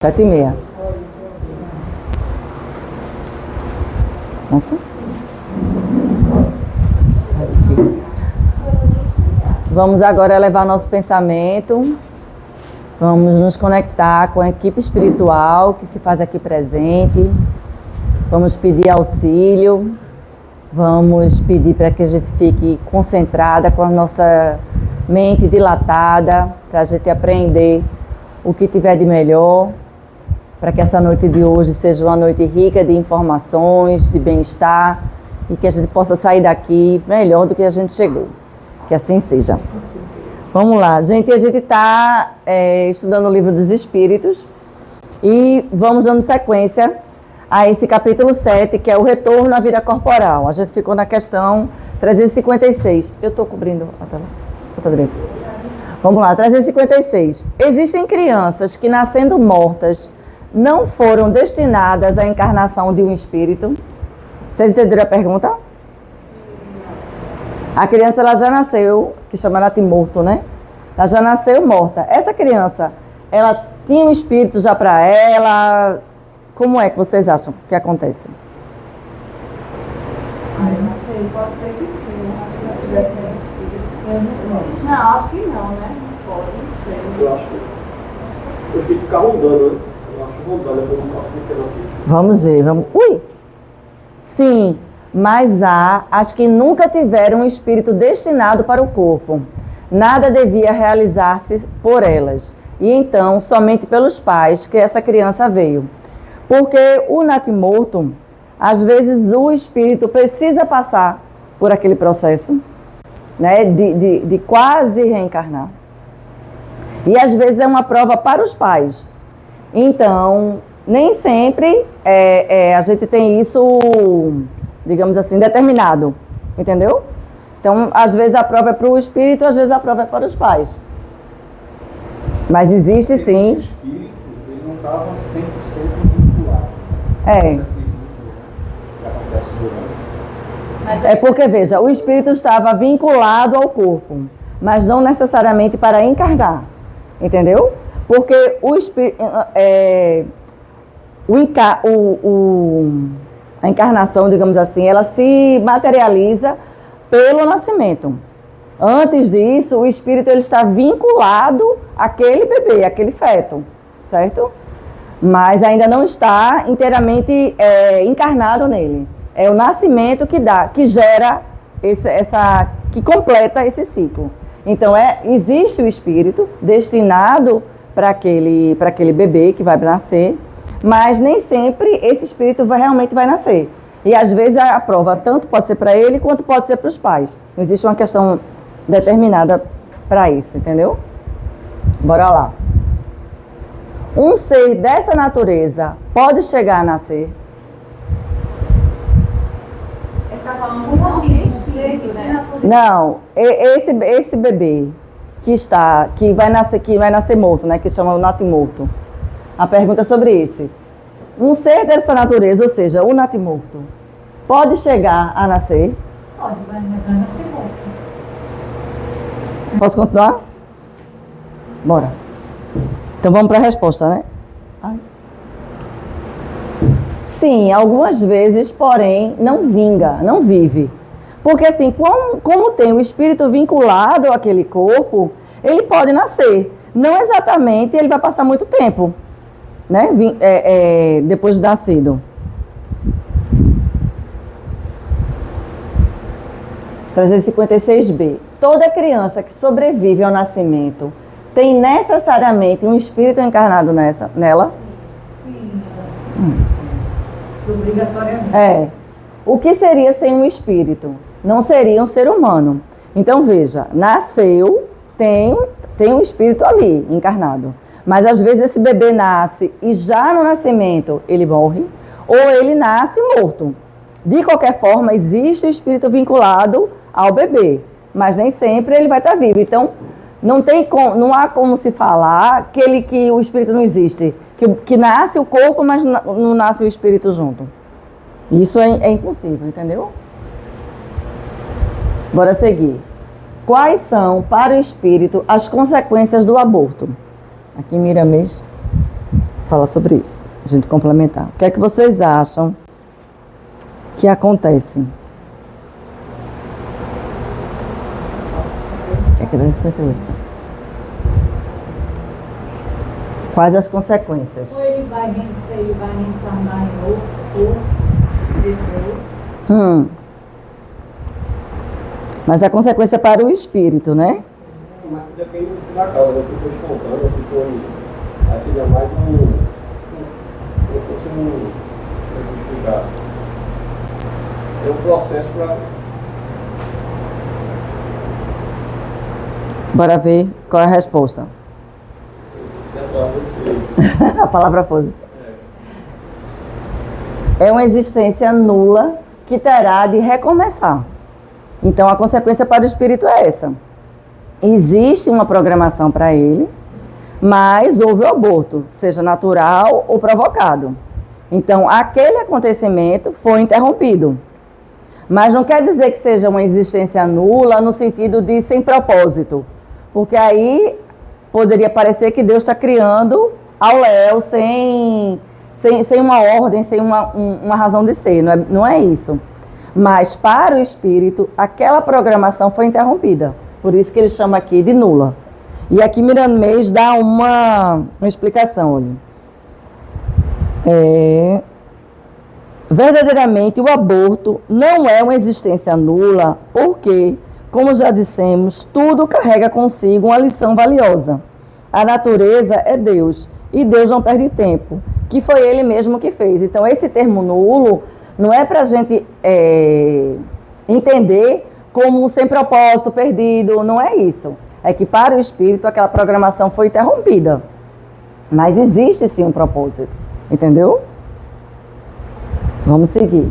7h30. Nossa. Aqui. Vamos agora elevar nosso pensamento. Vamos nos conectar com a equipe espiritual que se faz aqui presente. Vamos pedir auxílio. Vamos pedir para que a gente fique concentrada, com a nossa mente dilatada, para a gente aprender o que tiver de melhor, para que essa noite de hoje seja uma noite rica de informações, de bem-estar, e que a gente possa sair daqui melhor do que a gente chegou. Que assim seja. Vamos lá, gente. A gente está estudando o Livro dos Espíritos e vamos dando sequência a esse capítulo 7, que é o retorno à vida corporal. A gente ficou na questão 356. Eu estou cobrindo a tela. Outra direita. Vamos lá, 356. Existem crianças que, nascendo mortas, não foram destinadas à encarnação de um espírito? Vocês entenderam a pergunta? A criança, ela já nasceu, que chama natimorto, né? Ela já nasceu morta. Essa criança, ela tinha um espírito já para ela? Como é que vocês acham que acontece? Eu acho que pode ser que sim. Acho que não tivesse nenhum espírito. Não, acho que não, né? Não pode ser. Eu acho que o espírito fica rondando, né? Eu acho que rondando a informação acontecendo aqui. Vamos ver, vamos... Ui! Sim, mas há as que nunca tiveram um espírito destinado para o corpo. Nada devia realizar-se por elas. E então, somente pelos pais que essa criança veio. Porque o natimorto, às vezes o espírito precisa passar por aquele processo, né, de quase reencarnar. E às vezes é uma prova para os pais. Então, nem sempre a gente tem isso, digamos assim, determinado, entendeu? Então, às vezes a prova é para o espírito, às vezes a prova é para os pais. Mas existe sim. O espírito, ele não estava 100% vinculado. É porque, veja, o espírito estava vinculado ao corpo, mas não necessariamente para encarnar, entendeu? Porque o espírito, a encarnação, digamos assim, ela se materializa pelo nascimento. Antes disso, o espírito ele está vinculado àquele bebê, àquele feto, certo? Mas ainda não está inteiramente encarnado nele. É o nascimento que gera que completa esse ciclo. Então, existe o espírito destinado para aquele bebê que vai nascer, mas nem sempre esse espírito realmente vai nascer. E às vezes a prova tanto pode ser para ele quanto pode ser para os pais. Não existe uma questão determinada para isso, entendeu? Bora lá. Um ser dessa natureza pode chegar a nascer? Ele está falando como espírito, né? Não, esse bebê que vai nascer morto, né, que chama o natimorto. A pergunta é sobre esse. Um ser dessa natureza, ou seja, o natimorto, pode chegar a nascer? Pode, mas vai nascer morto. Posso continuar? Bora. Então vamos para a resposta, né? Sim, algumas vezes, porém, não vive. Porque assim, como tem o espírito vinculado àquele corpo, ele pode nascer. Não exatamente, ele vai passar muito tempo, né? Depois de nascido. 356b. Toda criança que sobrevive ao nascimento tem necessariamente um espírito encarnado nela? Sim. Obrigatoriamente. O que seria sem um espírito? Não seria um ser humano. Então, veja, nasceu, tem um espírito ali, encarnado. Mas, às vezes, esse bebê nasce e já no nascimento ele morre, ou ele nasce morto. De qualquer forma, existe o espírito vinculado ao bebê, mas nem sempre ele vai estar vivo. Então, não há como se falar que o espírito não existe, que nasce o corpo, mas não nasce o espírito junto. Isso é impossível, entendeu? Bora seguir. Quais são, para o espírito, as consequências do aborto? Aqui, Miramês. falar sobre isso, a gente complementar. O que é que vocês acham que acontece? O que é que dá 58? Quais as consequências? Ou ele vai reencarnar em outro corpo depois. Mas a consequência é para o espírito, né? Mas depende da causa, se for espontâneo, se for. Aí seria mais como explicar. É um processo para. Bora ver qual é a resposta. A palavra foge. É uma existência nula que terá de recomeçar. Então a consequência para o espírito é essa. Existe uma programação para ele, mas houve o aborto, seja natural ou provocado. Então aquele acontecimento foi interrompido. Mas não quer dizer que seja uma existência nula no sentido de sem propósito. Porque aí poderia parecer que Deus está criando ao léu sem uma ordem, sem uma razão de ser. Não é isso. Mas para o espírito, aquela programação foi interrompida. Por isso que ele chama aqui de nula. E aqui Miramês dá uma explicação. Olha. Verdadeiramente, o aborto não é uma existência nula, porque, como já dissemos, tudo carrega consigo uma lição valiosa. A natureza é Deus, e Deus não perde tempo, que foi Ele mesmo que fez. Então, esse termo nulo não é para a gente entender como um sem propósito, perdido, não é isso. É que para o espírito aquela programação foi interrompida. Mas existe sim um propósito, entendeu? Vamos seguir.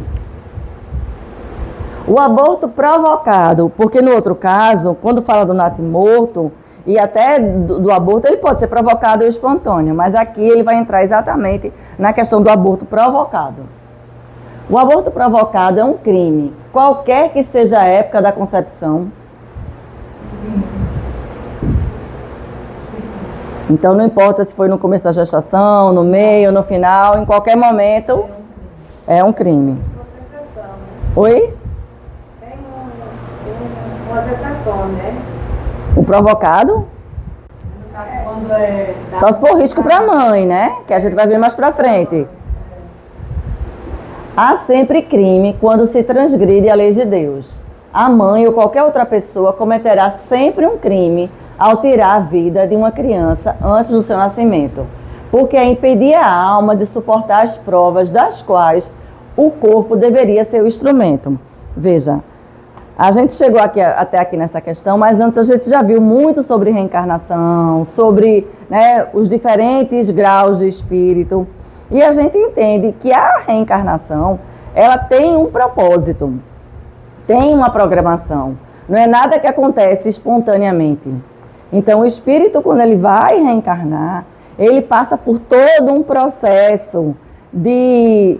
O aborto provocado, porque no outro caso, quando fala do natimorto, e até do aborto, ele pode ser provocado ou espontâneo, mas aqui ele vai entrar exatamente na questão do aborto provocado. O aborto provocado é um crime, qualquer que seja a época da concepção. Então não importa se foi no começo da gestação, no meio, no final, em qualquer momento é um crime. Oi? Tem umas exceções, né? O provocado? No caso, quando é... Só se for risco para a mãe, né? Que a gente vai ver mais para frente. Há sempre crime quando se transgride a lei de Deus. A mãe ou qualquer outra pessoa cometerá sempre um crime ao tirar a vida de uma criança antes do seu nascimento, porque é impedir a alma de suportar as provas das quais o corpo deveria ser o instrumento. Veja, a gente chegou até aqui nessa questão, mas antes a gente já viu muito sobre reencarnação, sobre, né, os diferentes graus de espírito, e a gente entende que a reencarnação, ela tem um propósito, tem uma programação, não é nada que acontece espontaneamente. Então o espírito, quando ele vai reencarnar, ele passa por todo um processo de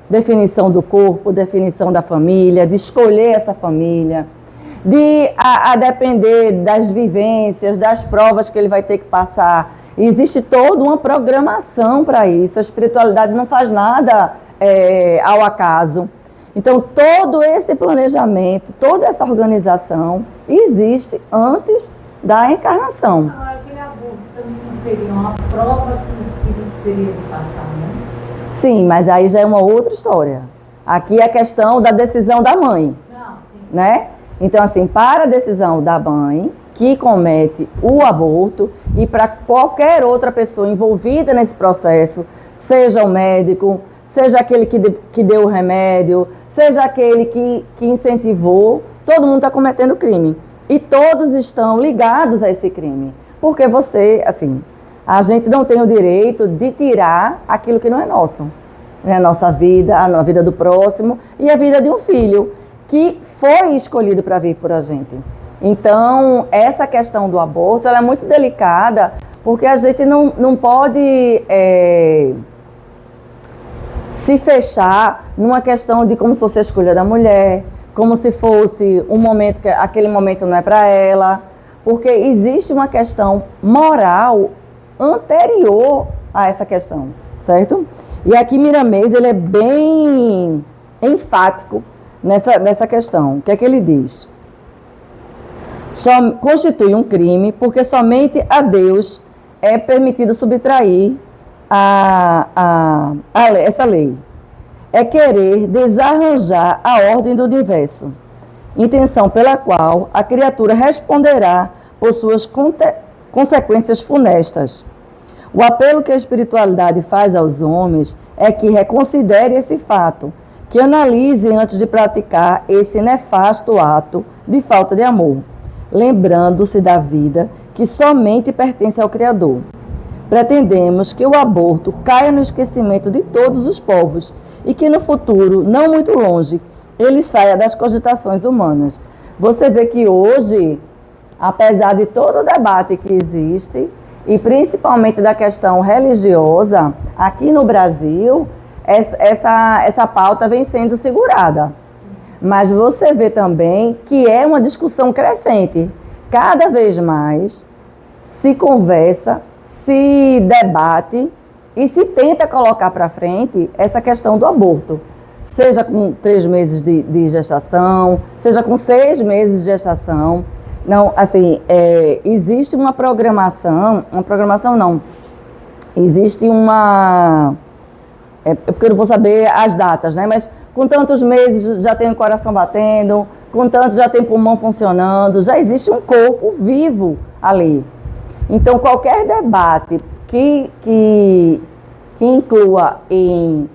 definição do corpo, definição da família, de escolher essa família, de a depender das vivências, das provas que ele vai ter que passar. E existe toda uma programação para isso. A espiritualidade não faz nada ao acaso. Então, todo esse planejamento, toda essa organização existe antes da encarnação. Agora, aquele aborto também não seria uma prova que o espírito teria de passar, né? Sim, mas aí já é uma outra história. Aqui é a questão da decisão da mãe, né? Então, assim, para a decisão da mãe que comete o aborto e para qualquer outra pessoa envolvida nesse processo, seja o médico, seja aquele que deu o remédio, seja aquele que incentivou, todo mundo está cometendo crime. E todos estão ligados a esse crime. Porque você, assim, a gente não tem o direito de tirar aquilo que não é nosso. É a nossa vida, a vida do próximo e a vida de um filho que foi escolhido para vir por a gente. Então, essa questão do aborto, ela é muito delicada, porque a gente não pode se fechar numa questão de como se fosse a escolha da mulher, como se fosse um momento que aquele momento não é para ela, porque existe uma questão moral anterior a essa questão, certo? E aqui Miramês, ele é bem enfático nessa questão. O que é que ele diz? Só constitui um crime porque somente a Deus é permitido subtrair essa lei. É querer desarranjar a ordem do universo, intenção pela qual a criatura responderá por suas consequências funestas. O apelo que a espiritualidade faz aos homens é que reconsidere esse fato, que analisem antes de praticar esse nefasto ato de falta de amor, lembrando-se da vida que somente pertence ao Criador. Pretendemos que o aborto caia no esquecimento de todos os povos e que no futuro, não muito longe, ele saia das cogitações humanas. Você vê que hoje, apesar de todo o debate que existe, e principalmente da questão religiosa, aqui no Brasil, essa pauta vem sendo segurada. Mas você vê também que é uma discussão crescente. Cada vez mais se conversa, se debate e se tenta colocar para frente essa questão do aborto. Seja com 3 meses de gestação, seja com 6 meses de gestação. Não, assim, existe uma programação não, existe uma... porque eu não vou saber as datas, né? Mas com tantos meses já tem o coração batendo, com tantos já tem pulmão funcionando, já existe um corpo vivo ali. Então, qualquer debate que inclua em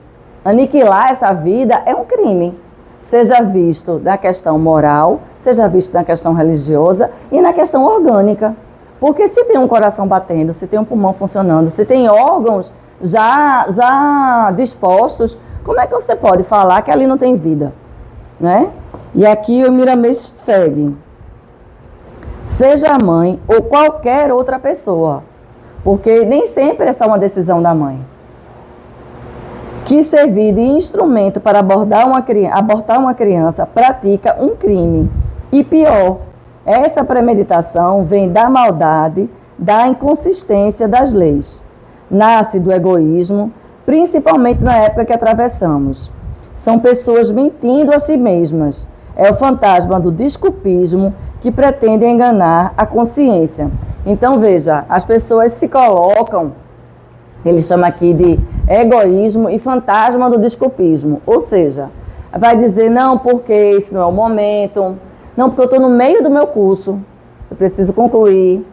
aniquilar essa vida é um crime. Seja visto na questão moral, seja visto na questão religiosa e na questão orgânica. Porque se tem um coração batendo, se tem um pulmão funcionando, se tem órgãos já dispostos, como é que você pode falar que ali não tem vida? Né? E aqui o Miramês segue. Seja a mãe ou qualquer outra pessoa, porque nem sempre é só uma decisão da mãe, que servir de instrumento para abortar uma criança, pratica um crime. E pior, essa premeditação vem da maldade, da inconsistência das leis. Nasce do egoísmo, principalmente na época que atravessamos. São pessoas mentindo a si mesmas. É o fantasma do desculpismo que pretende enganar a consciência. Então, veja, as pessoas se colocam, ele chama aqui de egoísmo e fantasma do desculpismo. Ou seja, vai dizer, não, porque esse não é o momento, não, porque eu estou no meio do meu curso, eu preciso concluir,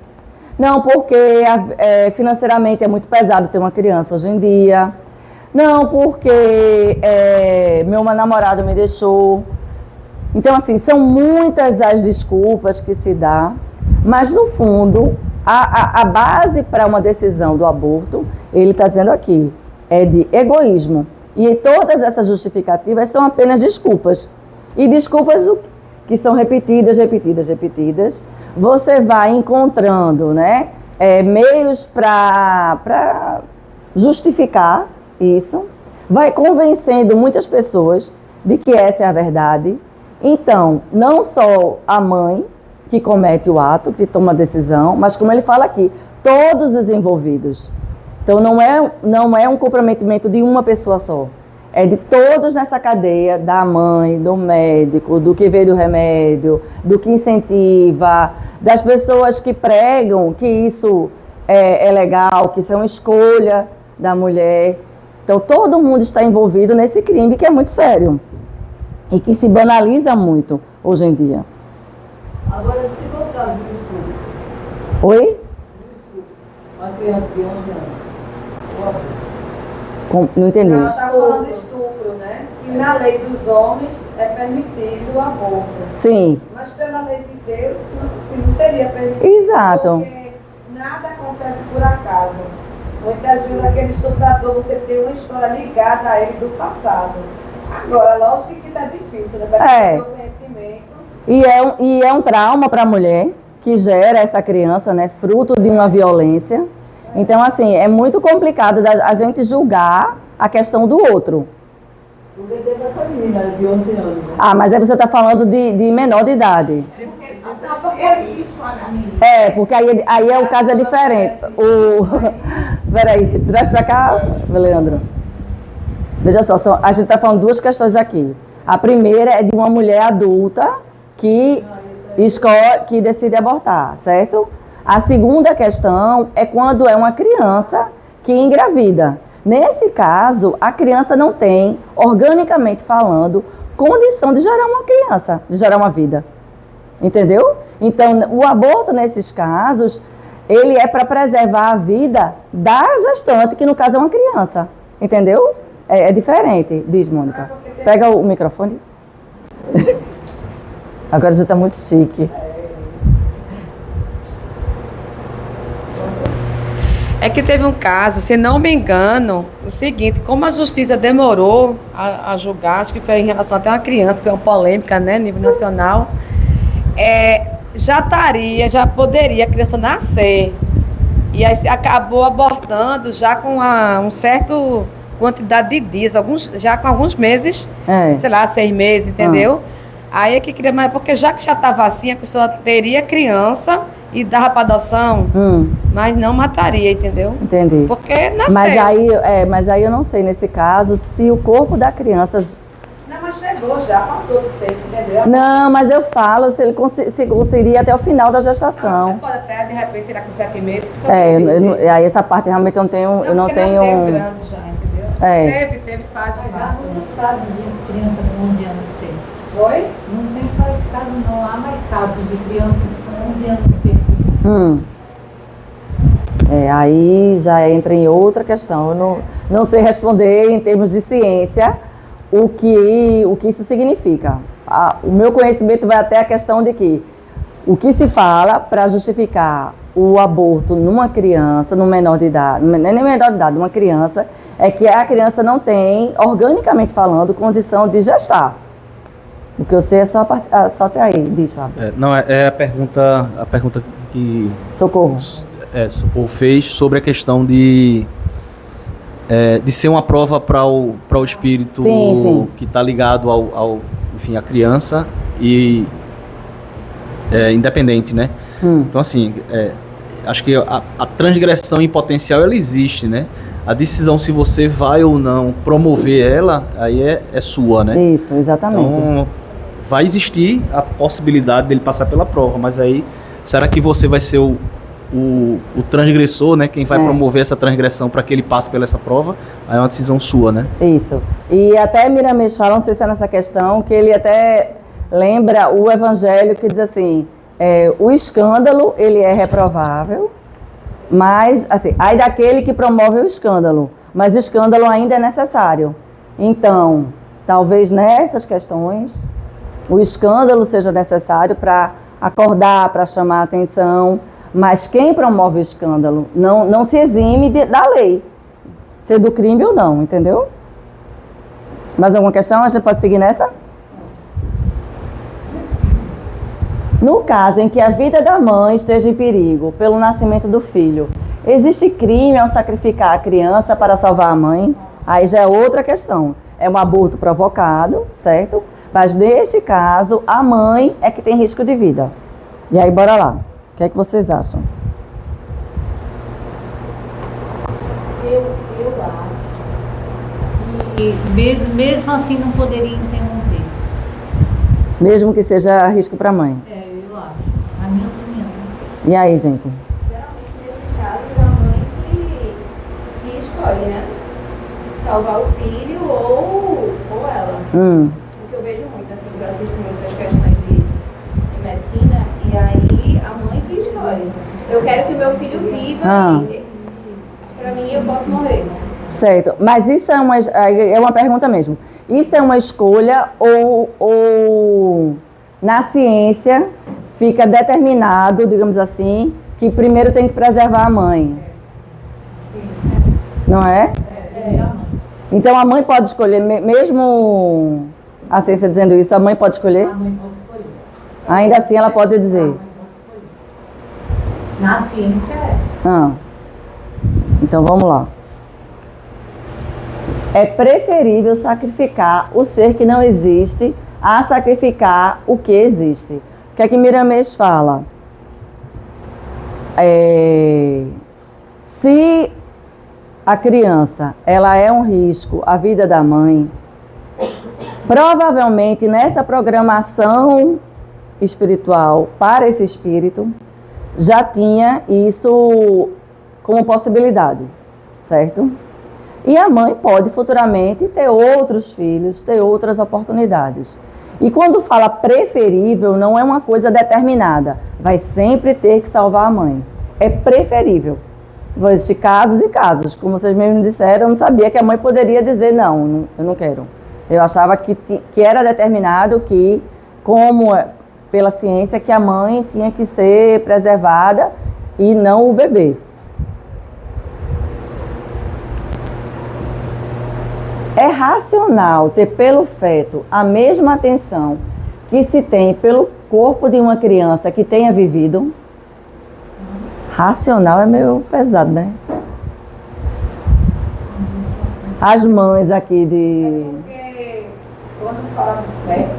não, porque financeiramente é muito pesado ter uma criança hoje em dia, não, porque meu namorado me deixou. Então, assim, são muitas as desculpas que se dá, mas no fundo, a base para uma decisão do aborto, ele está dizendo aqui, é de egoísmo. E todas essas justificativas são apenas desculpas. E desculpas que são repetidas. Você vai encontrando, né, meios para justificar isso, vai convencendo muitas pessoas de que essa é a verdade. Então, não só a mãe que comete o ato, que toma a decisão, mas como ele fala aqui, todos os envolvidos. Então, não é um comprometimento de uma pessoa só. É de todos nessa cadeia, da mãe, do médico, do que veio do remédio, do que incentiva, das pessoas que pregam que isso é legal, que isso é uma escolha da mulher. Então, todo mundo está envolvido nesse crime que é muito sério e que se banaliza muito hoje em dia. Agora, se voltar do estudo. Oi? Uma criança de 11 anos. Não entendi. Ela está falando de estupro, né? E na lei dos homens é permitido o aborto. Sim. Mas pela lei de Deus, não seria permitido. Exato. Porque nada acontece por acaso. Muitas vezes aquele estuprador, você tem uma história ligada a ele do passado. Agora, lógico que isso é difícil, né? Para ter o conhecimento. E é um trauma para a mulher que gera essa criança, né? Fruto de uma violência. Então, assim, é muito complicado a gente julgar a questão do outro. Porque teve essa menina de 11 anos. Né? Ah, mas aí você está falando de menor de idade. Porque é isso, a menina. Porque aí o caso é diferente. Peraí, traz pra cá, Leandro. Veja só, a gente está falando duas questões aqui. A primeira é de uma mulher adulta que decide abortar, certo? A segunda questão é quando é uma criança que engravida. Nesse caso, a criança não tem, organicamente falando, condição de gerar uma criança, de gerar uma vida. Entendeu? Então, o aborto, nesses casos, ele é para preservar a vida da gestante, que no caso é uma criança. Entendeu? É diferente, diz Mônica. Pega o microfone. Agora já está muito chique. É que teve um caso, se não me engano, o seguinte, como a justiça demorou a julgar, acho que foi em relação até a uma criança, que foi uma polêmica, né, nível nacional, já poderia a criança nascer. E aí acabou abortando já com um certo quantidade de dias, já com alguns meses, sei lá, 6 meses, entendeu? Aí é que queria mais, porque já que já estava assim, a pessoa teria criança e dava para adoção, mas não mataria, entendeu? Entendi. Porque nasceu. Mas aí eu não sei, nesse caso, se o corpo da criança... Não, mas chegou já, passou do tempo, entendeu? Não, mas eu falo se ele conseguiria até o final da gestação. Você pode até, de repente, tirar com 7 meses. Que aí essa parte realmente eu não tenho... Nasceu grande já, entendeu? Teve fase de parto. Não tem casos de criança com 11 anos ter. Foi? Não tem só esse caso, não. Há mais casos de crianças com 11 anos ter. Aí já entra em outra questão. Eu não sei responder em termos de ciência o que isso significa. O meu conhecimento vai até a questão de que o que se fala para justificar o aborto numa criança, num menor de idade, nem menor de idade, numa criança, é que a criança não tem, organicamente falando, condição de gestar. O que eu sei é só até aí, diz, Fábio. É a pergunta que Socorro fez sobre a questão de ser uma prova para o espírito sim. que está ligado enfim, à criança e independente, né? Então, assim, acho que a transgressão em potencial, ela existe, né? A decisão se você vai ou não promover ela, aí é sua, né? Isso, exatamente. Então, vai existir a possibilidade dele passar pela prova, mas aí, será que você vai ser o transgressor, né? Quem vai promover essa transgressão para que ele passe pela essa prova? Aí é uma decisão sua, né? Isso. E até Miramês fala, não sei se é nessa questão, que ele até lembra o evangelho que diz assim, o escândalo, ele é reprovável, mas, assim, aí daquele que promove o escândalo, mas o escândalo ainda é necessário. Então, talvez nessas questões, o escândalo seja necessário para acordar, para chamar a atenção, mas quem promove o escândalo não se exime da lei, ser do crime ou não, entendeu? Mais alguma questão? A gente pode seguir nessa? No caso em que a vida da mãe esteja em perigo pelo nascimento do filho, existe crime ao sacrificar a criança para salvar a mãe? Aí já é outra questão. É um aborto provocado, certo? Mas neste caso, a mãe é que tem risco de vida. E aí, bora lá. O que é que vocês acham? Eu acho que mesmo assim não poderia interromper. Mesmo que seja risco para a mãe. Eu acho. Na minha opinião. E aí, gente? Geralmente, nesses casos, a mãe que escolhe, né? Salvar o filho ou ela. O que eu vejo muito, assim, que eu assisto muito essas questões de medicina, e aí a mãe que escolhe. Eu quero que o meu filho viva e pra mim eu posso morrer. Certo, mas isso é uma pergunta mesmo. Isso é uma escolha ou na ciência fica determinado, digamos assim, que primeiro tem que preservar a mãe? Não é? Então a mãe pode escolher, mesmo a ciência dizendo isso, a mãe pode escolher? A mãe pode escolher. Ainda assim ela pode dizer? Na ciência Então vamos lá. É preferível sacrificar o ser que não existe a sacrificar o que existe. O que é que Miramês fala? Se a criança, ela é um risco à vida da mãe, provavelmente nessa programação espiritual para esse espírito, já tinha isso como possibilidade, certo? E a mãe pode futuramente ter outros filhos, ter outras oportunidades. E quando fala preferível, não é uma coisa determinada. Vai sempre ter que salvar a mãe. É preferível. Vão existir casos e casos. Como vocês mesmos disseram, eu não sabia que a mãe poderia dizer não, eu não quero. Eu achava que era determinado que, pela ciência, que a mãe tinha que ser preservada e não o bebê. É racional ter pelo feto a mesma atenção que se tem pelo corpo de uma criança que tenha vivido? Racional é meio pesado, né? As mães aqui de... Porque quando fala de feto,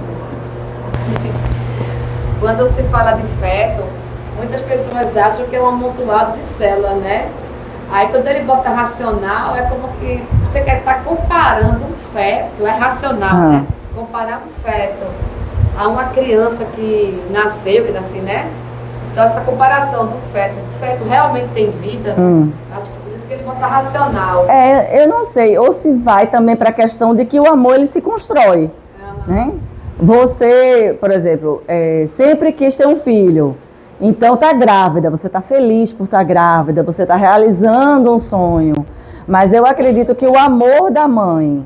quando se fala de feto, muitas pessoas acham que é um amontoado de célula, né? Aí quando ele bota racional, é como que você quer estar comparando um feto, é racional, né? Comparar um feto a uma criança que nasceu, né? Então essa comparação do feto, o feto realmente tem vida, acho que por isso que ele bota racional. Eu não sei, ou se vai também para a questão de que o amor ele se constrói, né? Você, por exemplo, sempre quis ter um filho. Então está grávida, você está feliz por estar grávida, você está realizando um sonho. Mas eu acredito que o amor da mãe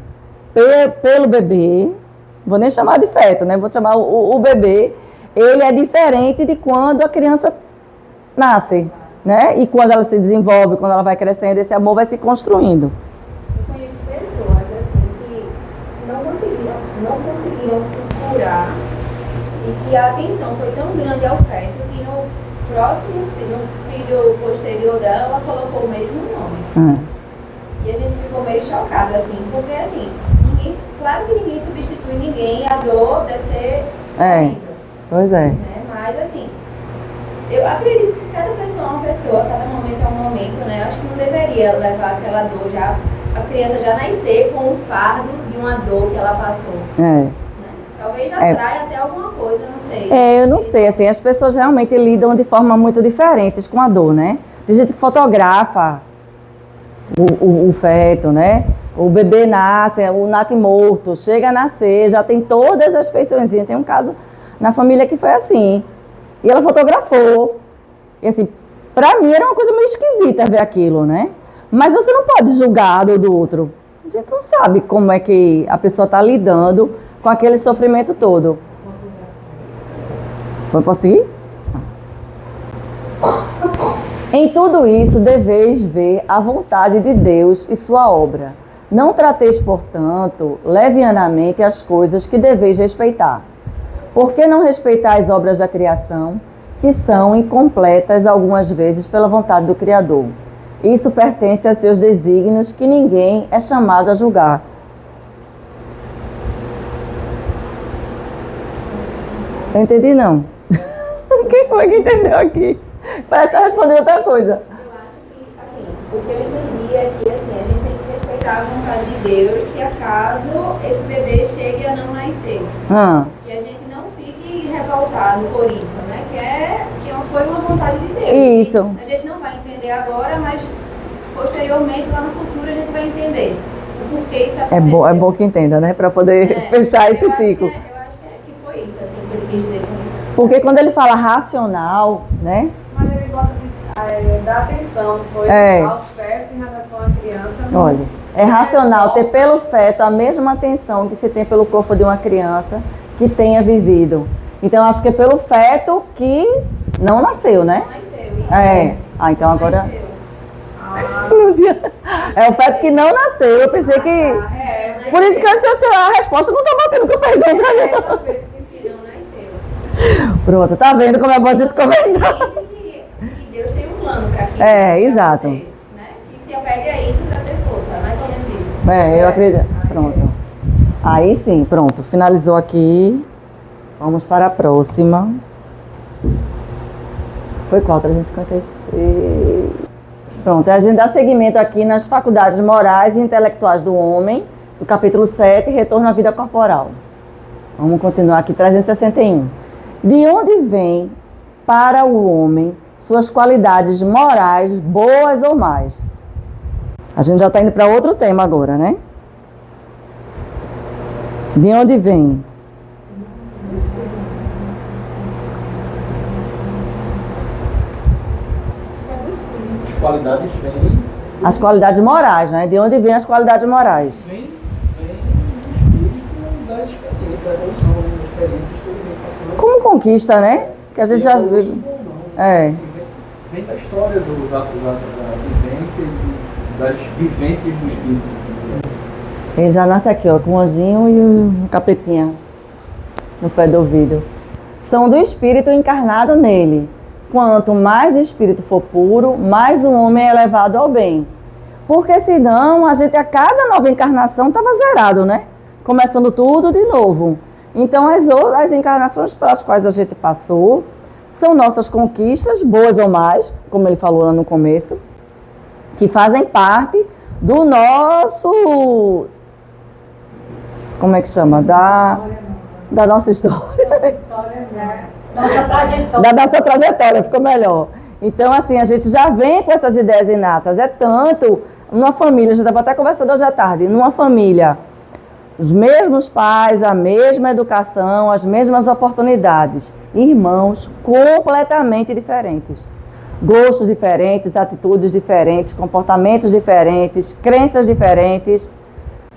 pelo bebê, vou nem chamar de feto, né? Vou chamar o bebê, ele é diferente de quando a criança nasce, né? E quando ela se desenvolve, quando ela vai crescendo, esse amor vai se construindo. Eu conheço pessoas assim que não conseguiram se curar e que a atenção foi tão grande ao feto que no próximo filho posterior dela, ela colocou o mesmo nome. E a gente ficou meio chocada, assim, porque assim, claro que ninguém substitui ninguém, a dor deve ser horrível. Pois é. Né? Mas assim, eu acredito que cada pessoa é uma pessoa, cada momento é um momento, né? Eu acho que não deveria levar aquela dor a criança já nascer com um fardo de uma dor que ela passou. Né? Talvez já traia até alguma coisa, não sei. Eu não sei, assim, as pessoas realmente lidam de forma muito diferentes com a dor, né? Tem gente que fotografa o feto, né? O bebê nasce, o natimorto, chega a nascer, já tem todas as feiçõezinhas. Tem um caso na família que foi assim. E ela fotografou. E assim, pra mim era uma coisa meio esquisita ver aquilo, né? Mas você não pode julgar a dor do outro. A gente não sabe como é que a pessoa está lidando com aquele sofrimento todo. Posso ir? Em tudo isso, deveis ver a vontade de Deus e sua obra. Não trateis, portanto, levianamente as coisas que deveis respeitar. Por que não respeitar as obras da criação, que são incompletas algumas vezes pela vontade do Criador? Isso pertence a seus desígnios que ninguém é chamado a julgar. Eu entendi, não. Quem foi que entendeu aqui? Parece que tá respondendo outra coisa. Eu acho que, assim, o que eu entendi é que, assim, a gente tem que respeitar a vontade de Deus se acaso esse bebê chegue a não nascer. Que a gente não fique revoltado por isso, né? Que foi uma vontade de Deus. Isso. A gente não vai entender agora, mas posteriormente, lá no futuro, a gente vai entender o porquê isso aconteceu. É bom que entenda, né? Para poder fechar esse ciclo. Eu acho que foi isso, assim, que ele quis dizer com isso. Porque quando ele fala racional, né? Mas ele bota dá atenção, foi ao feto em relação à criança. Não. Olha, é racional ter pelo feto a mesma atenção que se tem pelo corpo de uma criança que tenha vivido. Então, acho que é pelo feto que não nasceu, né? Não nasceu. Então agora... É o feto que não nasceu. Eu pensei que... Por isso que a resposta não está batendo com a pergunta. Pronto, tá vendo como é bom a gente conversar? Que Deus tem um plano para aquilo. Exato. Você, né? E se apegue a isso para ter força, mais ou menos isso. Eu acredito. Pronto. Aí sim, pronto. Finalizou aqui. Vamos para a próxima. Foi qual? 356. Pronto, a gente dá seguimento aqui nas faculdades morais e intelectuais do homem, do capítulo 7, Retorno à Vida Corporal. Vamos continuar aqui, 361. De onde vem para o homem suas qualidades morais, boas ou más? A gente já está indo para outro tema agora, né? De onde vem? As qualidades vêm... As qualidades morais, né? De onde vem as qualidades morais? Vem do espírito da experiência, da evolução, das experiências que ele vem passando. Como conquista, né? Que a gente já viu. É. Vem da história da vivência e das vivências do espírito. Ele já nasce aqui, ó, com o anjinho e o capetinha no pé do ouvido. São do espírito encarnado nele. Quanto mais o espírito for puro, mais o homem é elevado ao bem. Porque senão a gente a cada nova encarnação estava zerado, né? Começando tudo de novo. Então as encarnações pelas quais a gente passou são nossas conquistas, boas ou más, como ele falou lá no começo, que fazem parte do nosso... Como é que chama? Da nossa história. Da nossa trajetória, ficou melhor. Então, assim, a gente já vem com essas ideias inatas. É tanto, numa família, a gente estava até conversando hoje à tarde, numa família, os mesmos pais, a mesma educação, as mesmas oportunidades. Irmãos completamente diferentes. Gostos diferentes, atitudes diferentes, comportamentos diferentes, crenças diferentes,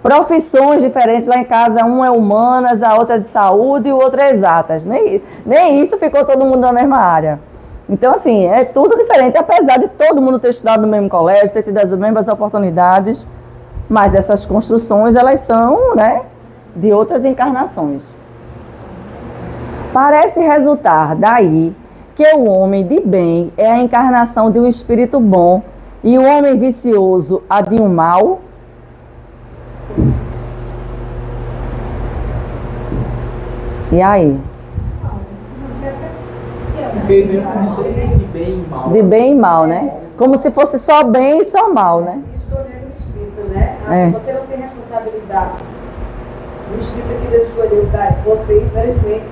profissões diferentes. Lá em casa, uma é humanas, a outra é de saúde e o outro é exatas. Nem isso ficou todo mundo na mesma área. Então, assim, é tudo diferente, apesar de todo mundo ter estudado no mesmo colégio, ter tido as mesmas oportunidades, mas essas construções, elas são, né, de outras encarnações. Parece resultar daí que o homem de bem é a encarnação de um espírito bom e o homem vicioso a de um mal. E aí? Porque vem o conceito de bem e mal. De bem e mal, né? Como se fosse só bem e só mal, né? Escolher o espírito, né? É. Você não tem responsabilidade. O espírito que Deus escolheu para você, infelizmente.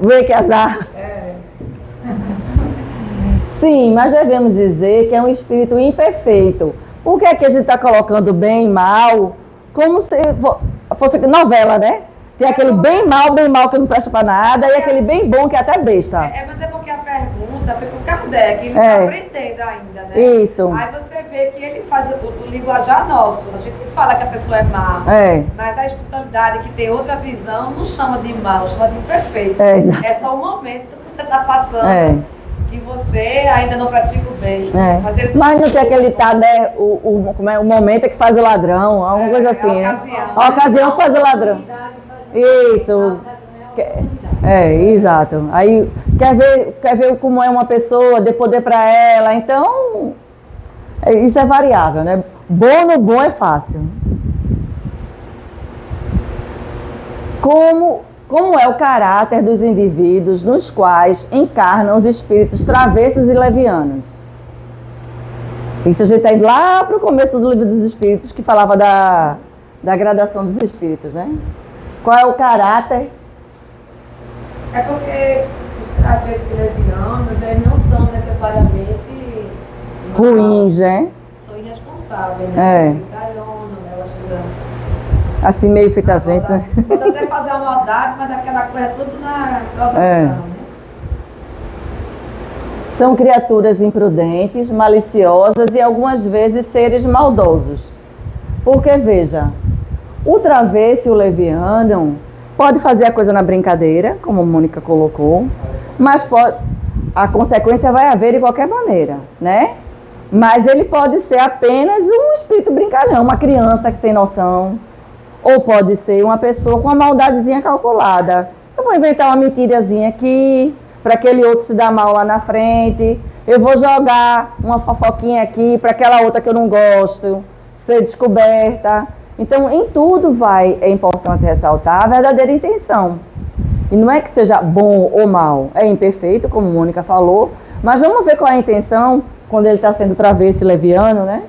Vê que azar. É. Sim, mas devemos dizer que é um espírito imperfeito. Por que é que a gente está colocando bem e mal? Como se fosse novela, né? Tem aquele bem mal que não presta para nada, e aquele bem bom que é até besta. Mas é porque a pergunta foi pro Kardec, ele É. está aprendendo ainda, né? Isso. Aí você vê que ele faz o linguajar nosso. A gente fala que a pessoa é má, É. mas a espiritualidade que tem outra visão não chama de mal, chama de imperfeito. É, exato. É só um momento que você está passando, É. que você ainda não pratica o bem. É. Mas não tem aquele tá, né? Como é, o momento é que faz o ladrão, alguma coisa assim, a né? ocasião. A ocasião que faz o ladrão. Isso. Exato. Aí quer ver como é uma pessoa, dê poder para ela. Então, isso é variável, né? Bom no bom é fácil. Como é o caráter dos indivíduos nos quais encarnam os espíritos travessos e levianos? Isso a gente está indo lá para o começo do Livro dos Espíritos, que falava da gradação dos espíritos, né? Qual é o caráter? É porque os travessos e levianos, eles não são necessariamente Ruins, né? São irresponsáveis, né? É. Brincalhona, né? Elas ficam... Assim, meio feita a gente, né? Pode até fazer uma maldade, mas aquela coisa tudo na causação, É. né? São criaturas imprudentes, maliciosas e algumas vezes seres maldosos. Porque, veja, o travesso e o leviano pode fazer a coisa na brincadeira, como a Mônica colocou, mas a consequência vai haver de qualquer maneira, né? Mas ele pode ser apenas um espírito brincalhão, uma criança que sem noção, ou pode ser uma pessoa com uma maldadezinha calculada. Eu vou inventar uma mentirazinha aqui, para aquele outro se dar mal lá na frente. Eu vou jogar uma fofoquinha aqui para aquela outra que eu não gosto ser descoberta. Então, em tudo é importante ressaltar a verdadeira intenção. E não é que seja bom ou mal, é imperfeito, como a Mônica falou, mas vamos ver qual é a intenção quando ele está sendo travesso e leviano, né?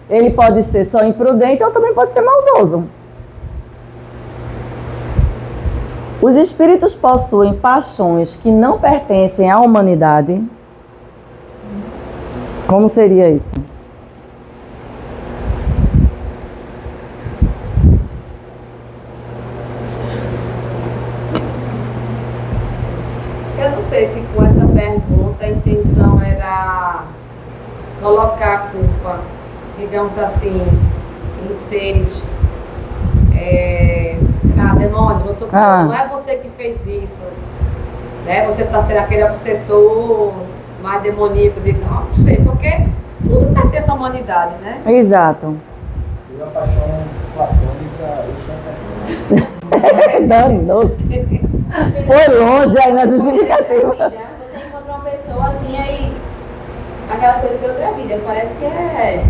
Ele pode ser só imprudente ou também pode ser maldoso. Os espíritos possuem paixões que não pertencem à humanidade. Como seria isso? Eu não sei se com essa pergunta a intenção era colocar a culpa, digamos assim, em seres. Demônio, não é você que fez isso. Né? Você está sendo aquele obsessor mais demoníaco. Não sei, porque tudo pertence à humanidade, né? Exato. E a paixão platônica instantânea. Danou-se. Foi longe aí na justificativa. Você encontra uma pessoa assim, aí aquela coisa de outra vida, parece que é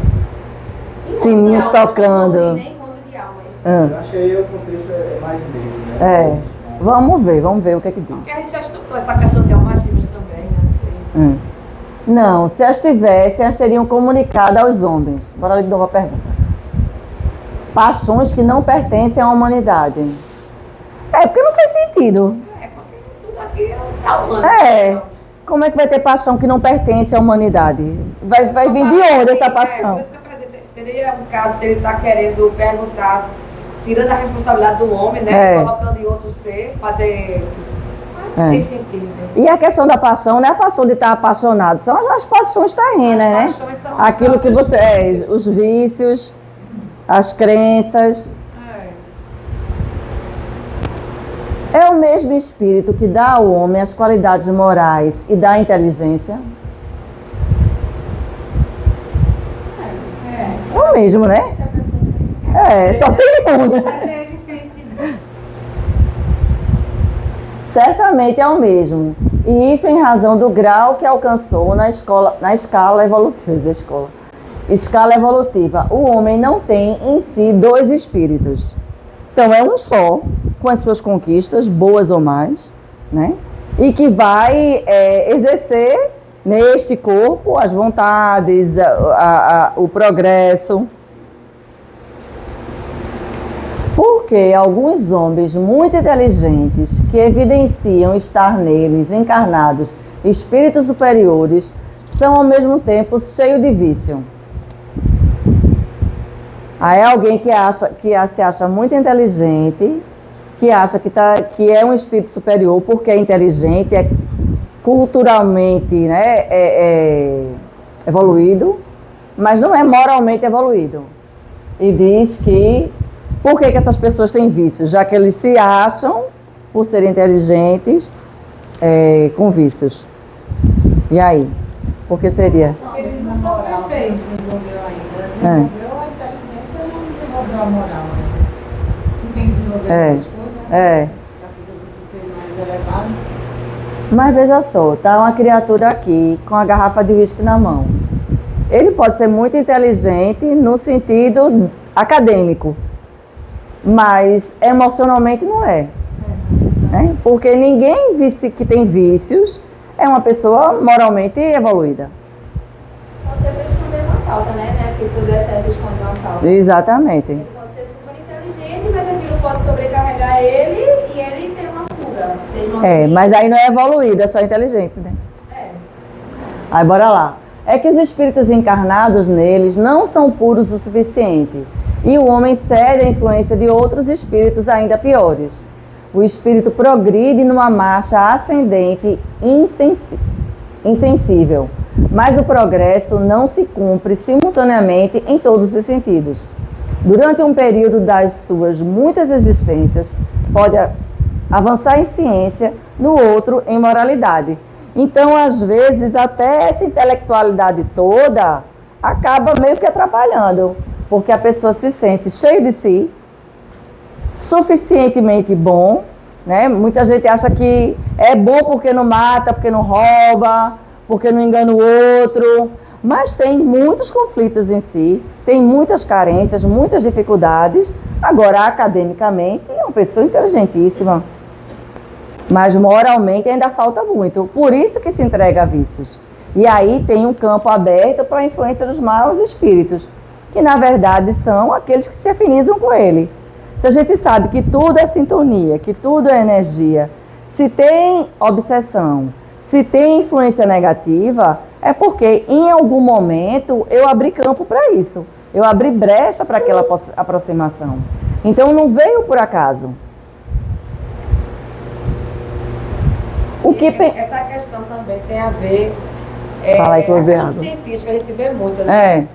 sininhos tocando. Nem encontro de almas. Eu acho que aí o contexto é mais desse, né? Vamos ver o que é que diz. Porque a gente já estudou essa questão de almagimas também, né? Não, se as tivessem, as teriam comunicado aos homens. Bora lhe dar uma pergunta. Paixões que não pertencem à humanidade. Porque não faz sentido. Porque tudo aqui é humano. Como é que vai ter paixão que não pertence à humanidade? Vai vir de onde essa paixão? Por isso que eu falei, seria um caso dele estar querendo perguntar, tirando a responsabilidade do homem, né? Colocando em outro ser, fazer. Não tem sentido. E a questão da paixão não é a paixão de estar apaixonado, são as paixões terrenas, né? As paixões são aquilo que você os vícios, as crenças. É o mesmo espírito que dá ao homem as qualidades morais e dá a inteligência? É o mesmo, né? Só tem um, né? Certamente é o mesmo. E isso em razão do grau que alcançou na escala evolutiva. Escala evolutiva. O homem não tem em si dois espíritos. Então é um só, com as suas conquistas, boas ou mais, né? E que vai exercer neste corpo as vontades, o progresso. Porque alguns homens muito inteligentes que evidenciam estar neles encarnados espíritos superiores são ao mesmo tempo cheios de vício. Aí é alguém que se acha muito inteligente, que acha que é um espírito superior porque é inteligente, é culturalmente, né, evoluído, mas não é moralmente evoluído. E diz que por que essas pessoas têm vícios? Já que eles se acham, por serem inteligentes, com vícios. E aí? Por que seria? Ele não foi perfeito, desenvolveu ainda. Desenvolveu a inteligência e não desenvolveu a moral. Não tem que desenvolver outras coisas, né? Para poder você ser mais elevado. Mas veja só, tá uma criatura aqui com a garrafa de uísque na mão. Ele pode ser muito inteligente no sentido acadêmico, mas emocionalmente não é. Né? Porque ninguém que tem vícios é uma pessoa moralmente evoluída. Pode ser para esconder uma falta, né? Porque todo excesso esconde uma falta. Exatamente. Ele pode ser super inteligente, mas aquilo pode sobrecarregar ele e ele tem uma fuga. Mas aí não é evoluído, é só inteligente, né? Aí bora lá. É que os espíritos encarnados neles não são puros o suficiente. E o homem cede à influência de outros espíritos ainda piores. O espírito progride numa marcha ascendente insensível, mas o progresso não se cumpre simultaneamente em todos os sentidos. Durante um período das suas muitas existências, pode avançar em ciência, no outro em moralidade. Então, às vezes, até essa intelectualidade toda acaba meio que atrapalhando, porque a pessoa se sente cheia de si, suficientemente bom, né? Muita gente acha que é bom porque não mata, porque não rouba, porque não engana o outro, mas tem muitos conflitos em si, tem muitas carências, muitas dificuldades. Agora, academicamente, é uma pessoa inteligentíssima, mas moralmente ainda falta muito. Por isso que se entrega a vícios. E aí tem um campo aberto para a influência dos maus espíritos, que na verdade são aqueles que se afinizam com ele. Se a gente sabe que tudo é sintonia, que tudo é energia, se tem obsessão, se tem influência negativa, é porque em algum momento eu abri campo para isso. Eu abri brecha para aquela aproximação. Então não veio por acaso. Essa questão também tem a ver Fala aí que eu a vou questão científica, a gente vê muito, né?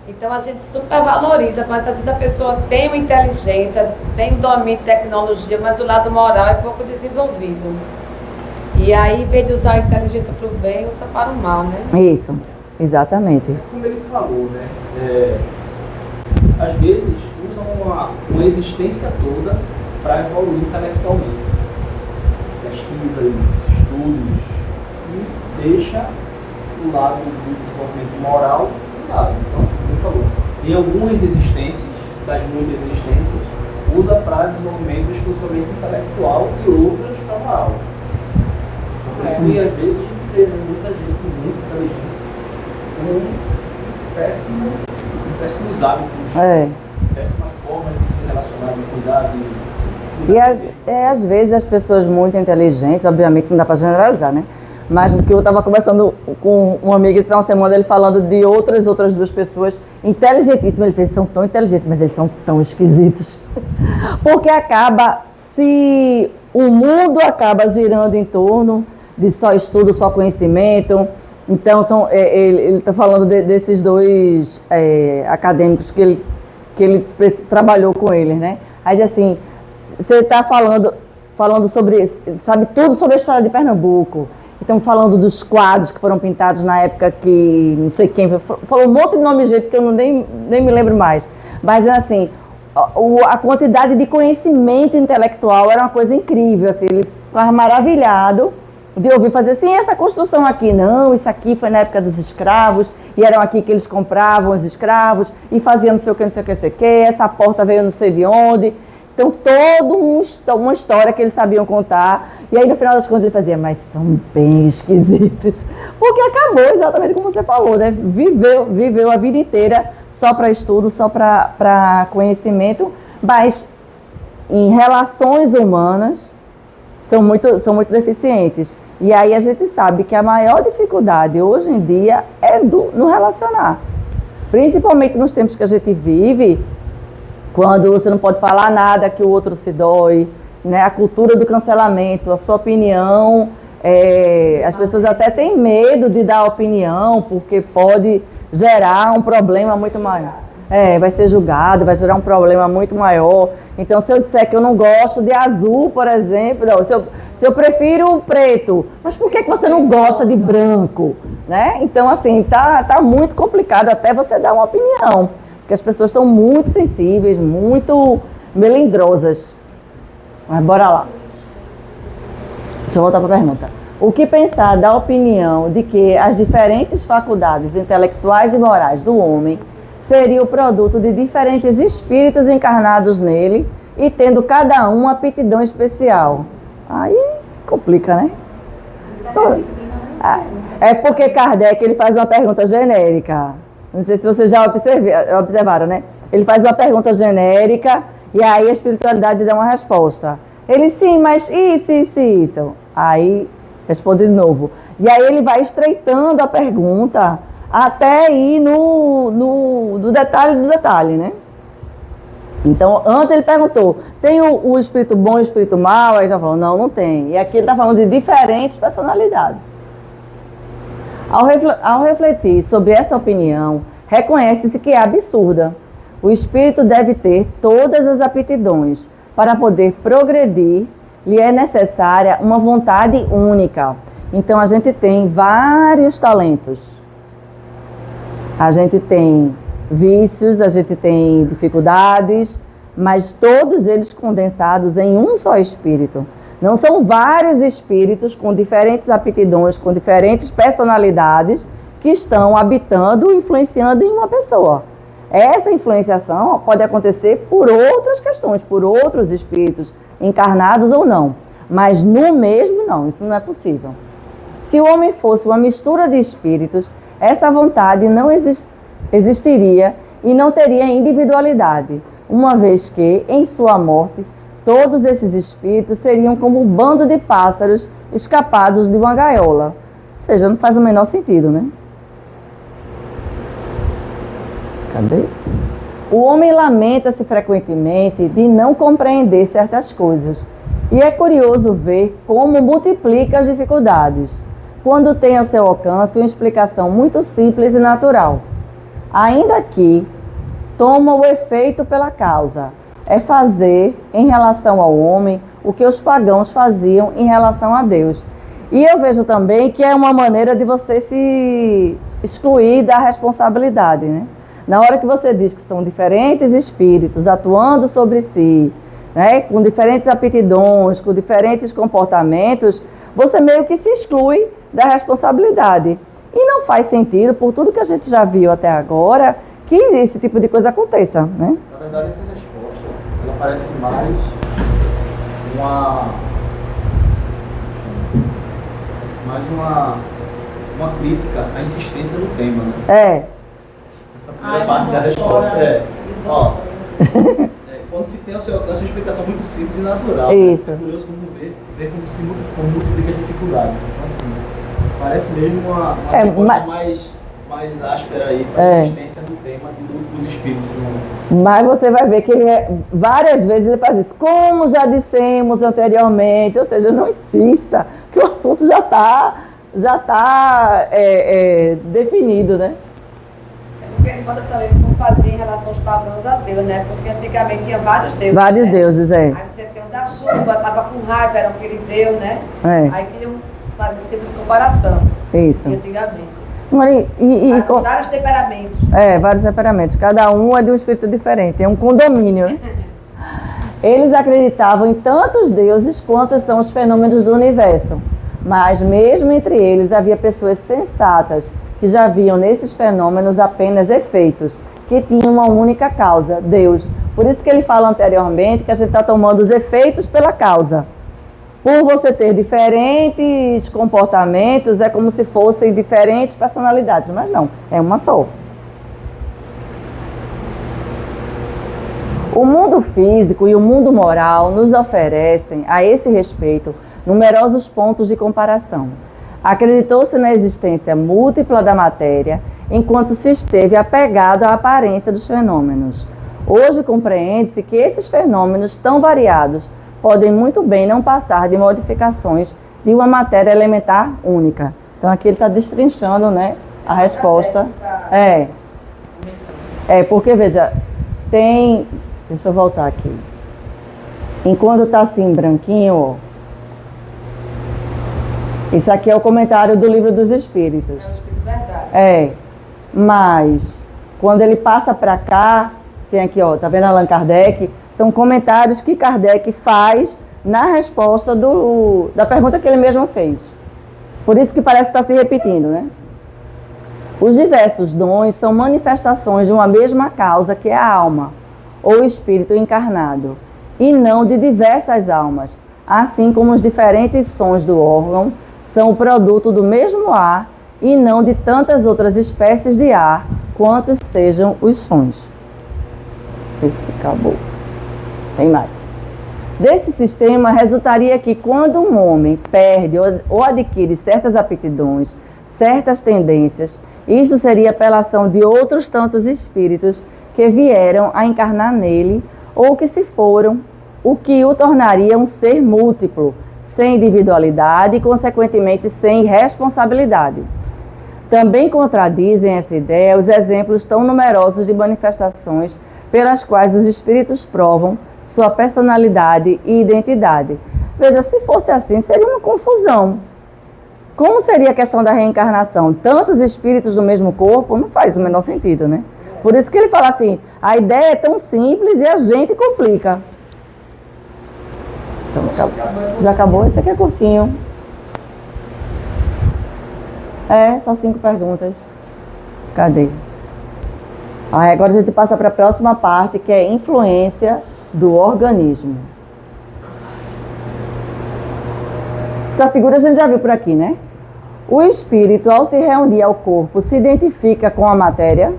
Então a gente supervaloriza, mas às vezes a pessoa tem uma inteligência, tem um domínio de tecnologia, mas o lado moral é pouco desenvolvido. E aí, em vez de usar a inteligência para o bem, usa para o mal, né? Isso, exatamente. Como ele falou, né? Às vezes usam uma existência toda para evoluir intelectualmente. Pesquisas, estudos, e deixa o lado do desenvolvimento moral de lado. Então, assim como ele falou, em algumas existências, das muitas existências, usa para desenvolvimento exclusivamente intelectual e outras para moral. Então, por isso que às vezes a gente vê muita gente muito inteligente com péssimos hábitos, péssima forma de se relacionar, de cuidar, E às vezes as pessoas muito inteligentes, obviamente não dá para generalizar, né? Mas porque eu estava conversando com um amigo esse final de semana, ele falando de outras duas pessoas inteligentíssimas. Ele fez, são tão inteligentes, mas eles são tão esquisitos. Porque se o mundo acaba girando em torno de só estudo, só conhecimento. Então, ele está falando desses dois acadêmicos que ele trabalhou com eles, né? Aí diz assim, você está falando sobre, sabe tudo sobre a história de Pernambuco. Então, falando dos quadros que foram pintados na época que, não sei quem, falou um monte de nome de jeito que eu nem me lembro mais. Mas, assim, a quantidade de conhecimento intelectual era uma coisa incrível, assim, ele ficava maravilhado de ouvir fazer assim, essa construção aqui, não, isso aqui foi na época dos escravos, e eram aqui que eles compravam os escravos, e faziam não sei o que, essa porta veio não sei de onde. Então, toda uma história que eles sabiam contar. E aí, no final das contas, ele fazia, mas são bem esquisitos. Porque acabou, exatamente como você falou, né? Viveu a vida inteira só para estudo, só para conhecimento. Mas, em relações humanas, são muito deficientes. E aí, a gente sabe que a maior dificuldade, hoje em dia, é no relacionar. Principalmente nos tempos que a gente vive, quando você não pode falar nada que o outro se dói, né? A cultura do cancelamento, a sua opinião, as pessoas até têm medo de dar opinião, porque pode gerar um problema muito maior. Vai ser julgado, vai gerar um problema muito maior. Então, se eu disser que eu não gosto de azul, por exemplo, não, se eu prefiro preto, mas por que você não gosta de branco? Né? Então, assim, tá muito complicado até você dar uma opinião. Porque as pessoas estão muito sensíveis, muito melindrosas. Mas bora lá. Deixa eu voltar para a pergunta. O que pensar da opinião de que as diferentes faculdades intelectuais e morais do homem seria o produto de diferentes espíritos encarnados nele e tendo cada um uma aptidão especial? Aí complica, né? É porque Kardec ele faz uma pergunta genérica. Não sei se vocês já observaram, né? Ele faz uma pergunta genérica e aí a espiritualidade dá uma resposta. Ele, sim, mas isso. Aí responde de novo. E aí ele vai estreitando a pergunta até ir no detalhe do detalhe, né? Então, antes ele perguntou, tem o espírito bom e o espírito mau? Aí já falou, não tem. E aqui ele está falando de diferentes personalidades. Ao refletir sobre essa opinião, reconhece-se que é absurda. O espírito deve ter todas as aptidões. Para poder progredir, lhe é necessária uma vontade única. Então, a gente tem vários talentos. A gente tem vícios, a gente tem dificuldades, mas todos eles condensados em um só espírito. Não são vários espíritos com diferentes aptidões, com diferentes personalidades que estão habitando e influenciando em uma pessoa. Essa influenciação pode acontecer por outras questões, por outros espíritos, encarnados ou não. Mas no mesmo, não, isso não é possível. Se o homem fosse uma mistura de espíritos, essa vontade não existiria e não teria individualidade, uma vez que, em sua morte, todos esses espíritos seriam como um bando de pássaros escapados de uma gaiola. Ou seja, não faz o menor sentido, né? Cadê? O homem lamenta-se frequentemente de não compreender certas coisas. E é curioso ver como multiplica as dificuldades, quando tem ao seu alcance uma explicação muito simples e natural. Ainda que toma o efeito pela causa, é fazer em relação ao homem o que os pagãos faziam em relação a Deus. E eu vejo também que é uma maneira de você se excluir da responsabilidade, né? Na hora que você diz que são diferentes espíritos atuando sobre si, né, com diferentes aptidões, com diferentes comportamentos, você meio que se exclui da responsabilidade. E não faz sentido, por tudo que a gente já viu até agora, que esse tipo de coisa aconteça, né? Na verdade, essa resposta, ela parece mais uma crítica à insistência do tema, né? É. Essa primeira parte da resposta quando se tem ao seu alcance uma explicação muito simples e natural. Isso. Né? É curioso ver como multiplica a dificuldade. Então, assim, parece mesmo uma resposta mais áspera aí para a existência do tema dos espíritos. Mas você vai ver que várias vezes ele faz isso. Como já dissemos anteriormente, ou seja, não insista, que o assunto já está definido, né? Porque ele manda também como fazia em relação aos pagãos a Deus, né? Porque antigamente tinha vários deuses. Vários né? deuses, é. Aí você tem o da chuva, estava com raiva, era aquele deus, né? É. Aí queriam fazer esse tipo de comparação. Isso. Antigamente. Vários temperamentos. Vários temperamentos. Cada um é de um espírito diferente. É um condomínio, né? Eles acreditavam em tantos deuses quantos são os fenômenos do universo. Mas mesmo entre eles havia pessoas sensatas que já viam nesses fenômenos apenas efeitos, que tinham uma única causa, Deus. Por isso que ele fala anteriormente que a gente está tomando os efeitos pela causa. Por você ter diferentes comportamentos, é como se fossem diferentes personalidades, mas não, é uma só. O mundo físico e o mundo moral nos oferecem, a esse respeito, numerosos pontos de comparação. Acreditou-se na existência múltipla da matéria, enquanto se esteve apegado à aparência dos fenômenos. Hoje compreende-se que esses fenômenos tão variados podem muito bem não passar de modificações de uma matéria elementar única. Então aqui ele está destrinchando, né, a resposta. Porque, veja, tem... Deixa eu voltar aqui. Enquanto está assim, branquinho, ó. Isso aqui é o comentário do Livro dos Espíritos. É o Espírito Verdade. Mas quando ele passa para cá, tem aqui, ó, tá vendo Allan Kardec? São comentários que Kardec faz na resposta da pergunta que ele mesmo fez. Por isso que parece estar se repetindo, né? Os diversos dons são manifestações de uma mesma causa, que é a alma, ou espírito encarnado, e não de diversas almas, assim como os diferentes sons do órgão são o produto do mesmo ar e não de tantas outras espécies de ar, quantos sejam os sons. Esse acabou. Tem mais. Desse sistema resultaria que quando um homem perde ou adquire certas aptidões, certas tendências, isto seria pela ação de outros tantos espíritos que vieram a encarnar nele ou que se foram, o que o tornaria um ser múltiplo, sem individualidade e, consequentemente, sem responsabilidade. Também contradizem essa ideia os exemplos tão numerosos de manifestações pelas quais os espíritos provam sua personalidade e identidade. Veja, se fosse assim, seria uma confusão. Como seria a questão da reencarnação? Tantos espíritos no mesmo corpo? Não faz o menor sentido, né? Por isso que ele fala assim, a ideia é tão simples e a gente complica. Então, já acabou? Esse aqui é curtinho. Só 5 perguntas. Cadê? Agora a gente passa para a próxima parte, que é influência do organismo. Essa figura a gente já viu por aqui, né? O espírito, ao se reunir ao corpo, se identifica com a matéria.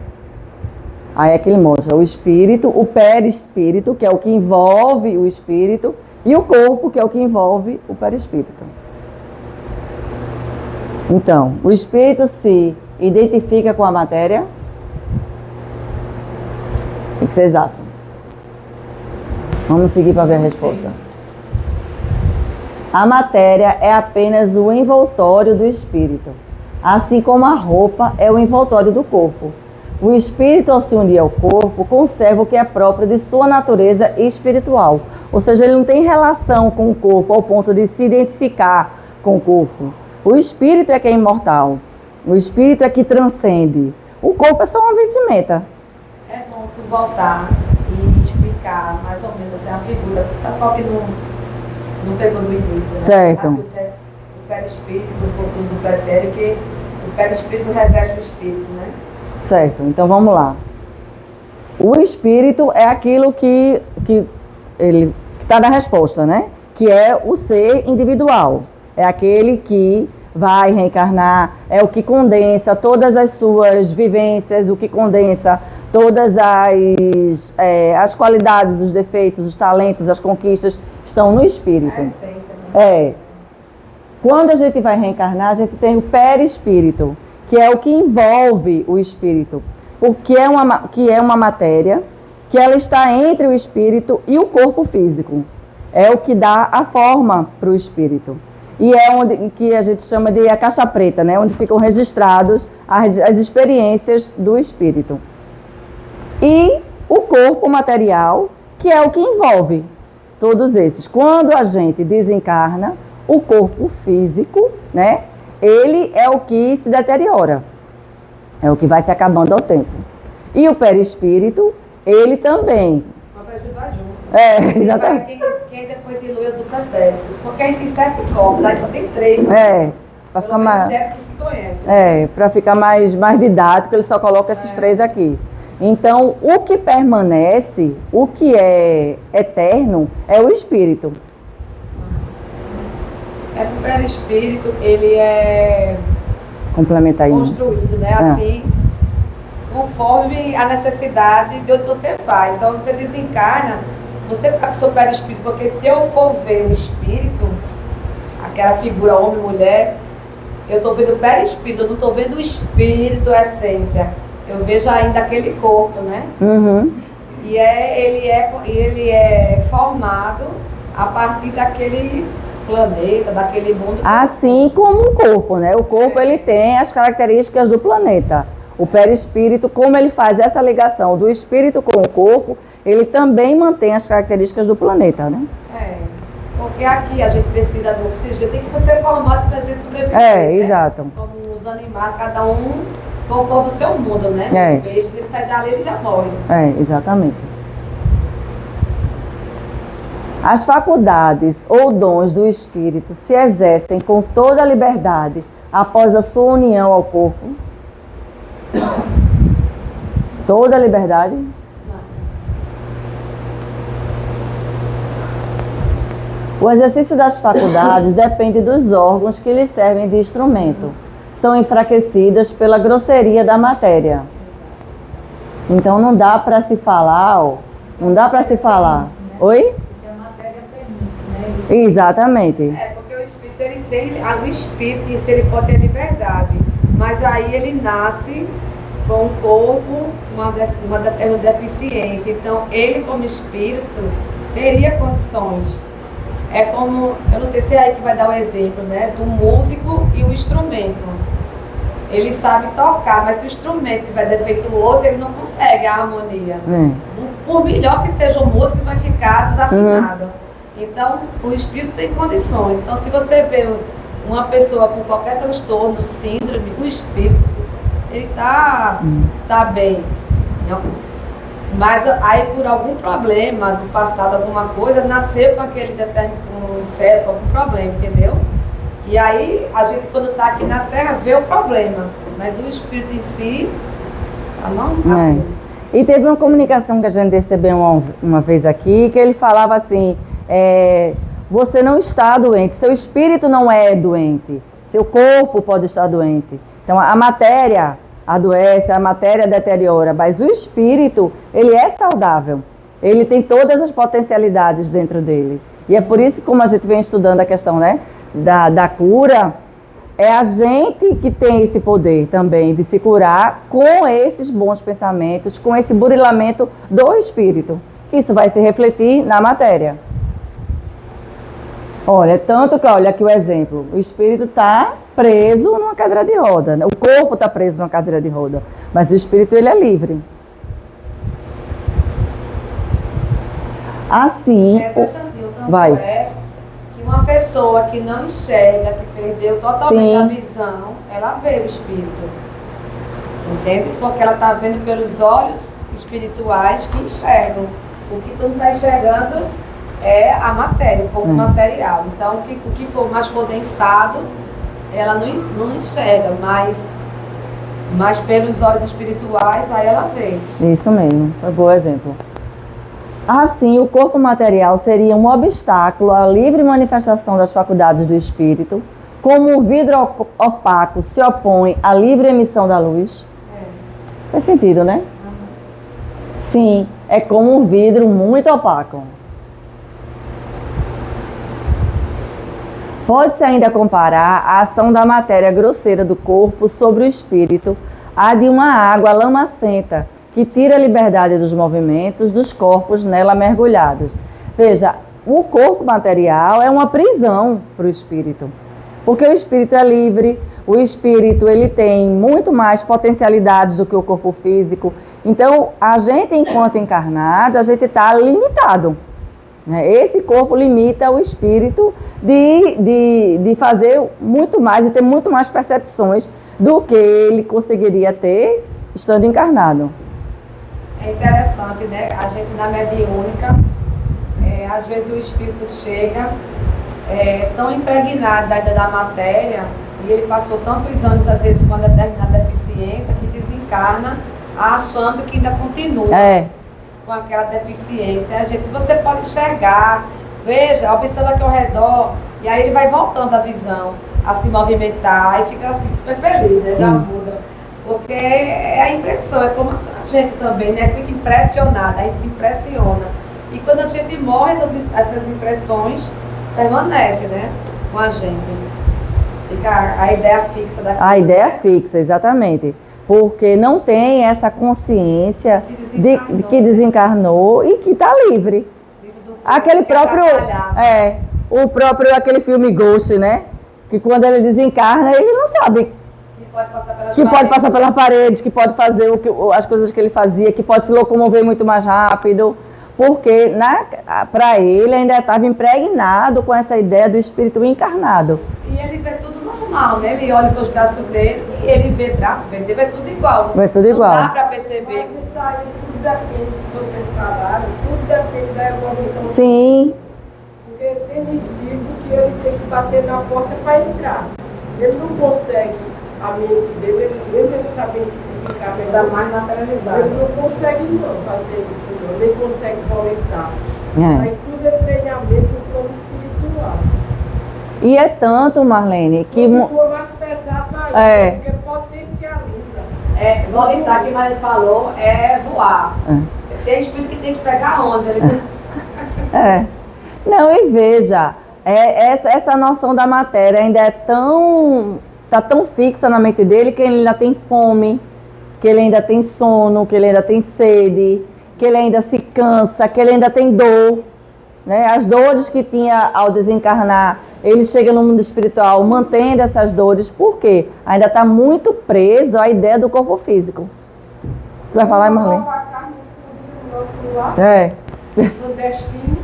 Aí é que ele mostra o espírito, o perispírito, que é o que envolve o espírito, e o corpo, que é o que envolve o perispírito. Então, o espírito se identifica com a matéria. O que vocês acham? Vamos seguir para ver a resposta. A matéria é apenas o envoltório do espírito, assim como a roupa é o envoltório do corpo. O espírito, ao se unir ao corpo, conserva o que é próprio de sua natureza espiritual. Ou seja, ele não tem relação com o corpo ao ponto de se identificar com o corpo. O espírito é que é imortal. O espírito é que transcende. O corpo é só uma vestimenta. É bom tu voltar e explicar mais ou menos assim, a figura. O pessoal que não pegou no início. Né? Certo. O perispírito, do pretérito, que o perispírito reveste o espírito, né? Certo, então vamos lá. O espírito é aquilo que está na resposta, né? Que é o ser individual. É aquele que vai reencarnar, é o que condensa todas as suas vivências, o que condensa todas as qualidades, os defeitos, os talentos, as conquistas, estão no espírito. A essência, né? Quando a gente vai reencarnar, a gente tem o perispírito, que é o que envolve o espírito, porque que é uma matéria, que ela está entre o espírito e o corpo físico. É o que dá a forma para o espírito. E é onde que a gente chama de a caixa preta, né? Onde ficam registrados as experiências do espírito. E o corpo material, que é o que envolve todos esses. Quando a gente desencarna, o corpo físico, né? Ele é o que se deteriora, é o que vai se acabando ao tempo. E o perispírito, ele também. Uma para ajudar junto. Exatamente. Quem depois dilui do pretérito. Porque a gente tem 7 corpos, aí só tem 3. Né? Para ficar mais. 7 que se conhecem. Para ficar mais didático, ele só coloca esses 3 aqui. Então, o que permanece, o que é eterno, é o espírito. É que o perispírito, ele é complementar aí, construído, né? Assim, conforme a necessidade de onde você vai. Então, você desencarna, você está com o seu perispírito, porque se eu for ver o espírito, aquela figura homem-mulher, eu estou vendo o perispírito, eu não estou vendo o espírito, a essência. Eu vejo ainda aquele corpo, né? Uhum. E ele é formado a partir daquele planeta, daquele mundo. Assim como o corpo, né? O corpo ele tem as características do planeta. O perispírito, como ele faz essa ligação do espírito com o corpo, ele também mantém as características do planeta, né? Porque aqui a gente precisa do oxigênio, tem que ser formado para a gente sobreviver. Né? Exato. Como os animais, cada um conforme o seu mundo, né? Os peixes, ele sai dali, ele já morre. Exatamente. As faculdades ou dons do espírito se exercem com toda a liberdade após a sua união ao corpo? Toda a liberdade? Não. O exercício das faculdades depende dos órgãos que lhe servem de instrumento. São enfraquecidas pela grosseria da matéria. Então não dá para se falar, não dá para se falar. Oi? Exatamente. Porque o espírito, ele tem, o espírito, isso ele pode ter liberdade, mas aí ele nasce com o corpo, uma deficiência. Então, ele como espírito, teria condições. É como, eu não sei se é aí que vai dar o exemplo, né, do músico e o instrumento. Ele sabe tocar, mas se o instrumento tiver defeituoso, ele não consegue a harmonia. Por melhor que seja o músico, vai ficar desafinado. Então, o espírito tem condições. Então, se você vê uma pessoa com qualquer transtorno, síndrome, o espírito, ele tá bem. Mas aí, por algum problema do passado, alguma coisa, nasceu com aquele determinado cérebro, algum problema, entendeu? E aí, a gente, quando está aqui na Terra, vê o problema. Mas o espírito em si, não nasceu. E teve uma comunicação que a gente recebeu uma vez aqui, que ele falava assim... você não está doente, seu espírito não é doente, seu corpo pode estar doente. Então, a matéria adoece, a matéria deteriora, mas o espírito, ele é saudável. Ele tem todas as potencialidades dentro dele. E é por isso que, como a gente vem estudando a questão, né, da cura, é a gente que tem esse poder também de se curar com esses bons pensamentos, com esse burilamento do espírito, que isso vai se refletir na matéria. Olha, tanto que, olha aqui o exemplo, o espírito está preso numa cadeira de roda, né? O corpo está preso numa cadeira de roda, mas o espírito, ele é livre. Assim, vai. É que uma pessoa que não enxerga, que perdeu totalmente a visão, ela vê o espírito. Entende? Porque ela está vendo pelos olhos espirituais que enxergam. O que tu não está enxergando é a matéria, o corpo material. Então, o que for mais condensado, ela não enxerga, mas pelos olhos espirituais, aí ela vê. Isso mesmo, foi um bom exemplo. Assim, o corpo material seria um obstáculo à livre manifestação das faculdades do espírito, como o vidro opaco se opõe à livre emissão da luz. Faz sentido, né? Sim, é como um vidro muito opaco. Pode-se ainda comparar a ação da matéria grosseira do corpo sobre o espírito à de uma água lamacenta, que tira a liberdade dos movimentos dos corpos nela mergulhados. Veja, o corpo material é uma prisão para o espírito, porque o espírito é livre, o espírito ele tem muito mais potencialidades do que o corpo físico. Então, a gente, enquanto encarnado, a gente está limitado. Esse corpo limita o espírito de fazer muito mais e ter muito mais percepções do que ele conseguiria ter estando encarnado. É interessante, né? A gente na mediúnica, às vezes o espírito chega tão impregnado ainda da matéria e ele passou tantos anos, às vezes, com uma determinada deficiência, que desencarna achando que ainda continua com aquela deficiência. Você pode enxergar, veja, observa aqui ao redor, e aí ele vai voltando a visão, a se movimentar, e fica assim super feliz, né? Já muda. Porque é a impressão, é como a gente também, né? Fica impressionada, a gente se impressiona. E quando a gente morre, essas impressões permanecem, né? Com a gente. Fica a ideia fixa da coisa. A ideia fixa, exatamente. Porque não tem essa consciência de que desencarnou e que está livre. Aquele próprio, aquele filme Ghost, né? Que quando ele desencarna, ele não sabe que pode passar pelas paredes, que pode fazer as coisas que ele fazia, que pode se locomover muito mais rápido, porque para ele ainda estava impregnado com essa ideia do espírito encarnado. E ele vê tudo normal, né? Ele olha para os braços dele e ele vê braços, ele vê tudo igual. Vê tudo igual. Não dá para perceber. Mas isso aí, tudo depende do que vocês falaram, tudo depende da evolução. Sim. Porque tem um espírito que ele tem que bater na porta para entrar. Ele não consegue, a mente dele, mesmo ele sabendo que desencarna, Ele dá mais materializado. ele não consegue não fazer isso, não. Nem consegue voltar. É. Aí tudo é treinamento no plano espiritual. E é tanto, Marlene, que... Ficou mais pesado ainda, porque potencializa. Voltar, que mais ele falou, é voar. Tem espírito que tem que pegar onda. Não, e veja, essa noção da matéria ainda está tão fixa na mente dele que ele ainda tem fome, que ele ainda tem sono, que ele ainda tem sede, que ele ainda se cansa, que ele ainda tem dor. Né? As dores que tinha ao desencarnar, ele chega no mundo espiritual mantendo essas dores, por quê? Ainda está muito preso à ideia do corpo físico. Tu vai falar, Marlene? Nordestino.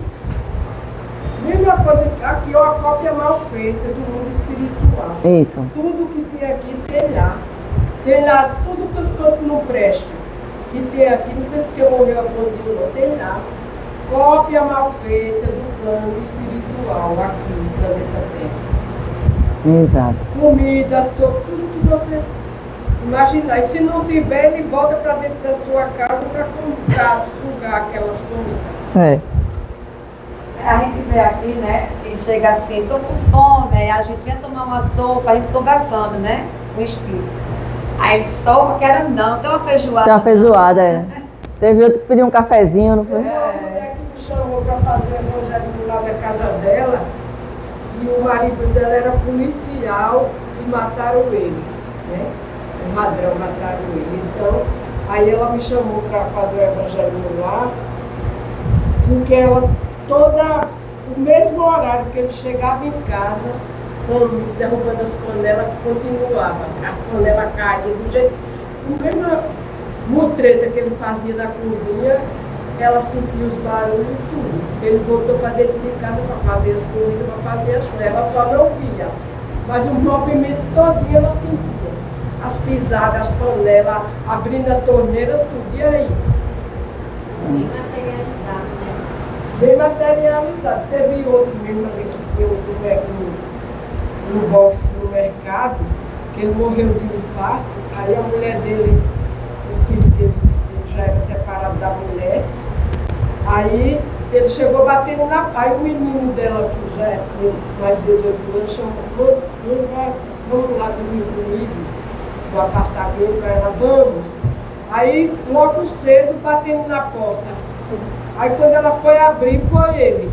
Mesma coisa, aqui é uma cópia mal feita do mundo espiritual. Isso. Tudo que tem aqui tem lá. Tem lá tudo que o campo não presta. Que tem aqui, não penso que eu morreu a cozinha, não. Tem lá. Cópia mal feita do plano espiritual aqui no planeta Terra. Exato. Comida, sopa, tudo que você imaginar. E se não tiver, ele volta para dentro da sua casa para comprar, sugar aquelas comidas. A gente vem aqui, né? E chega assim, tô com fome, aí a gente vem tomar uma sopa, a gente conversando, né? Com o espírito. Aí sopa, quero não, tem uma feijoada. Tem uma feijoada, é. Teve outro que pediu um cafezinho, não foi? Uma mulher que me chamou para fazer o evangelho lá da casa dela, e o marido dela era policial e mataram ele, né? O ladrão mataram ele. Então, aí ela me chamou para fazer o evangelho lá, porque ela o mesmo horário que ele chegava em casa, derrubando as panelas, continuava. As panelas caíam do jeito. O mesmo mutreta que ele fazia na cozinha, ela sentia os barulhos e tudo. Ele voltou para dentro de casa para fazer as comidas, para fazer as coisas. Ela só não via. Mas o movimento todinho ela sentia. As pisadas, as panelas, abrindo a torneira, tudo. E aí? Bem materializado, né? Bem materializado. Teve outro mesmo ali que tinha no box no mercado, que ele morreu de infarto. Aí a mulher dele, o filho dele, ele já era separado da mulher. Aí ele chegou batendo na. Aí o menino dela, que já tinha mais de 18 anos, chamou, vamos lá dormir comigo, do apartamento, para ela, vamos. Aí logo cedo batendo na porta. Aí quando ela foi abrir, foi ele.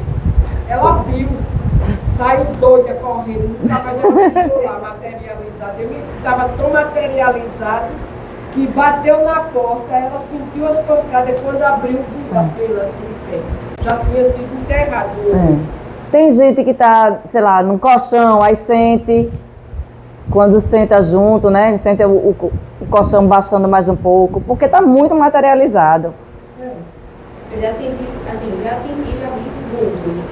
Ela viu, saiu doida correndo, nunca mais ela pisou lá, materializado. Ele estava tão materializado que bateu na porta, ela sentiu as pancadas, quando abriu, viu a pela assim em pé. Já tinha sido enterrado. Tem gente que tá, sei lá, num colchão, aí sente, quando senta junto, né? Sente o colchão baixando mais um pouco, porque tá muito materializado. Eu já senti, assim, já vi muito.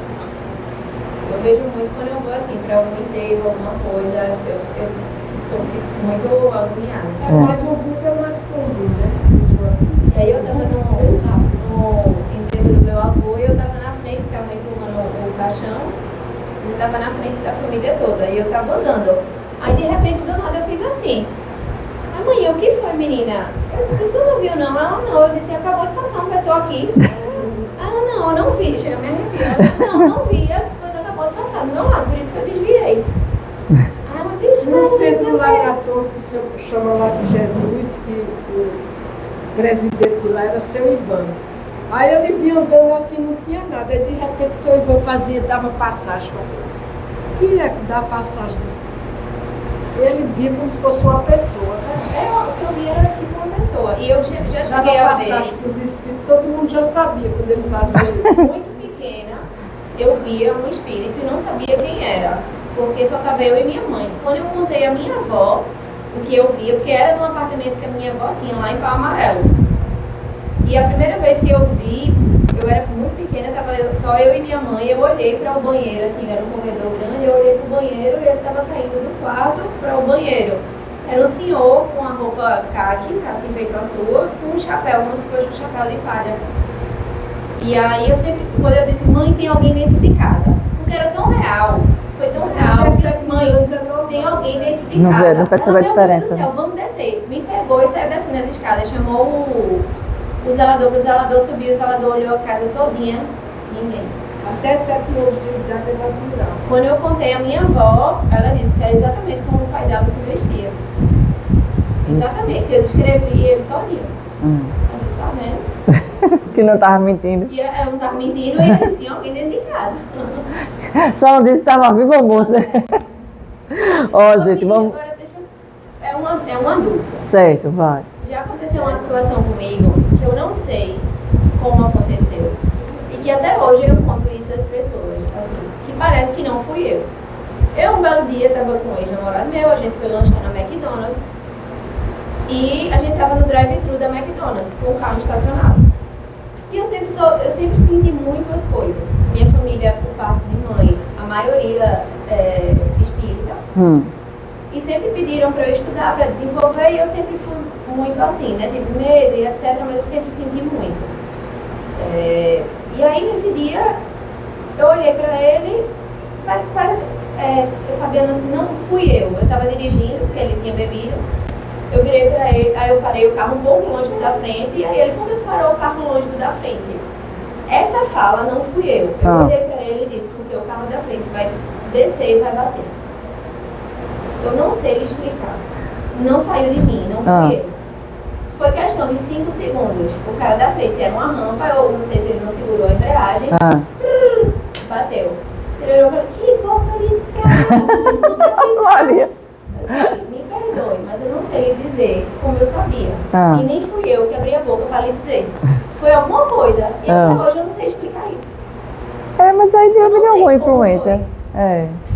Eu vejo muito quando eu vou assim, para algum enterro, alguma coisa, eu fico muito agoniada. Mas o vulto é mais comum, né? E aí eu tava no enterro do meu avô e eu tava na frente, que a mãe empurrando o caixão, e eu tava na frente da família toda, e eu tava andando. Aí de repente, do nada, eu fiz assim. Aí, mãe, o que foi, menina? Eu disse, tu não viu não? Ela não, eu disse, acabou de passar uma pessoa aqui. Ela, não, eu não vi, chega a me arrepiar. Ela disse, não vi, eu disse, pois acabou de passar do meu lado, por isso que eu desviei. Aí ela disse, No centro lá em Ator, que se chama lá de Jesus, que o presidente lá era seu Ivan. Aí ele vinha andando assim, não tinha nada. Aí de repente seu Ivan dava passagem para ele. O que é que dá passagem disso? Ele via como se fosse uma pessoa. O que eu vi era tipo uma pessoa. E eu já Dava cheguei a ver. passagem para os espíritos, todo mundo já sabia quando ele fazia isso. Muito pequena, eu via um espírito e não sabia quem era, porque só estava eu e minha mãe. Quando eu contei a minha avó o que eu via, porque era num apartamento que a minha avó tinha lá em Pau Amarelo. E a primeira vez que eu vi, eu era muito pequena, só eu e minha mãe, eu olhei para o banheiro, assim, era um corredor grande, eu olhei para o banheiro e ele estava saindo do quarto para o banheiro. Era um senhor com a roupa caqui, assim feito a sua, com um chapéu, como se fosse um chapéu de palha. E aí eu sempre, quando eu disse, mãe, tem alguém dentro de casa, porque era tão real, foi tão real, que eu disse, mãe, tem alguém dentro de casa. Não percebe a diferença. Meu Deus do céu, vamos descer. Me pegou e saiu descendo as escadas, chamou o zelador, pro zelador subiu, o zelador olhou a casa todinha, ninguém. Até 7 anos de idade é natural. Quando eu contei a minha avó, ela disse que era exatamente como o pai dela se vestia. Exatamente, eu descrevi ele todinho. Eu disse, tá vendo? Que não tava mentindo. E eu não tava mentindo e eles tinham alguém dentro de casa. Só não disse se estava vivo ou morto, né? Ó, gente, vamos... Agora é uma dúvida. Certo, vai. Já aconteceu uma situação comigo que eu não sei como aconteceu. E que até hoje eu conto isso às pessoas, assim, que parece que não fui eu. Eu, um belo dia, estava com um ex-namorado meu, a gente foi lanchar na McDonald's. E a gente estava no drive-thru da McDonald's, com o carro estacionado. E eu sempre senti muito as coisas. Minha família, por parte de mãe, a maioria é espírita. E sempre pediram para eu estudar, para desenvolver, e eu sempre fui muito assim, né? Tive medo e etc, mas eu sempre senti muito. E aí, nesse dia, eu olhei para ele, parece... Fabiana, assim, não fui eu estava dirigindo, porque ele tinha bebido. Eu virei para ele, aí eu parei o carro um pouco longe do da frente, e aí ele, quando parou o carro longe do da frente, essa fala não fui eu. Eu olhei para ele e disse, descer e vai bater. Eu não sei explicar. Não saiu de mim, não fui eu. Foi questão de 5 segundos. O cara da frente era uma rampa, eu não sei se ele não segurou a embreagem. Bateu. Ele olhou e falou, que porcaria de cara. Maria. Assim, me perdoe, mas eu não sei dizer como eu sabia. E nem fui eu que abri a boca para lhe dizer. Foi alguma coisa. E até hoje eu não sei explicar isso. Mas aí deu alguma influência.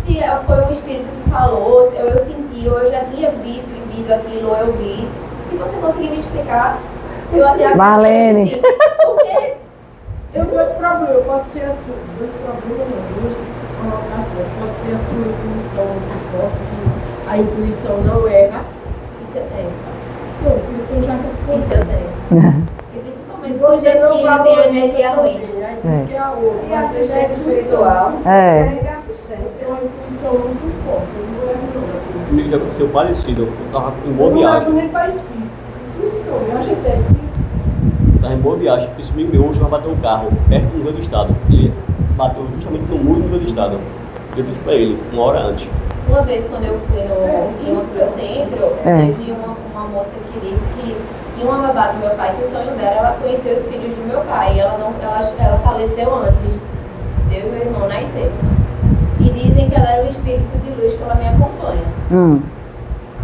Se foi um espírito que falou, se eu senti, ou eu já tinha vivido aquilo, ou eu vi. Se você conseguir me explicar, eu até Marlene. Porque Eu dois problemas, pode ser assim, duas colocações. Pode ser a sua intuição muito forte, que a intuição não erra. isso eu tenho. Pronto, então já respondeu. Isso eu tenho. E principalmente do Você jeito não que ele tem a valoriza energia ruim. também, aí diz que é a outra. E assistência espiritual. Tem uma intuição muito forte, eu não erro não. Comigo já aconteceu parecido. Eu tava em Eu boa não levo viagem. nem para espírito. Intuição, eu acho que é espírito. Tava em boa viagem. Esse amigo meu hoje vai bater um carro perto do museu do estado. Ele bateu justamente no muro do museu do estado. Eu disse pra ele, 1 hora antes. Uma vez, quando eu fui em outro centro, teve uma moça que disse que tinha uma babá do meu pai, que o sonho dela era conhecer os filhos do meu pai. E ela faleceu antes de eu e meu irmão nascer. E dizem que ela era um espírito de luz que ela me acompanha.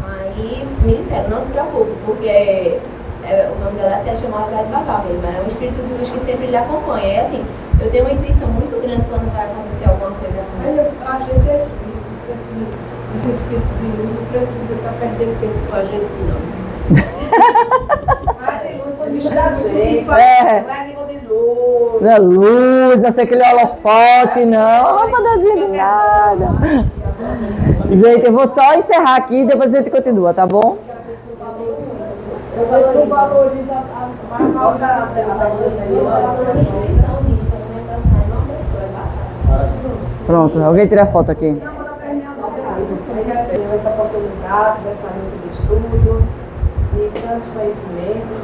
Aí me disseram, não se preocupe, porque o nome dela até chamada de babá mesmo, mas é um espírito de luz que sempre lhe acompanha. É assim, eu tenho uma intuição muito grande quando vai acontecer alguma coisa comigo. A gente é espírito, precisa, os espíritos de luz não precisa estar perdendo tempo com a gente, não. Mas tem luz por bicho da gente. Não é nível de luz. Não é luz, não sei aquele holofote, não. Não vai de nada. Gente, eu vou só encerrar aqui e depois a gente continua, tá bom? Eu não valorizo a mais maldade dela. Pronto, alguém tira a foto aqui. Não, vou terminar essa oportunidade, dessa noite de estudo e tantos conhecimentos.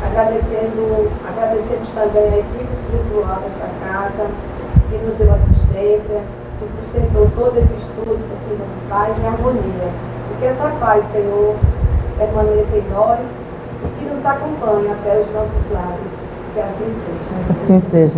Agradecemos também a equipe espiritual desta casa, que nos deu assistência, que sustentou todo esse estudo com paz e harmonia. E que essa paz, Senhor, permaneça em nós e que nos acompanhe até os nossos lares. Que assim seja. Assim seja.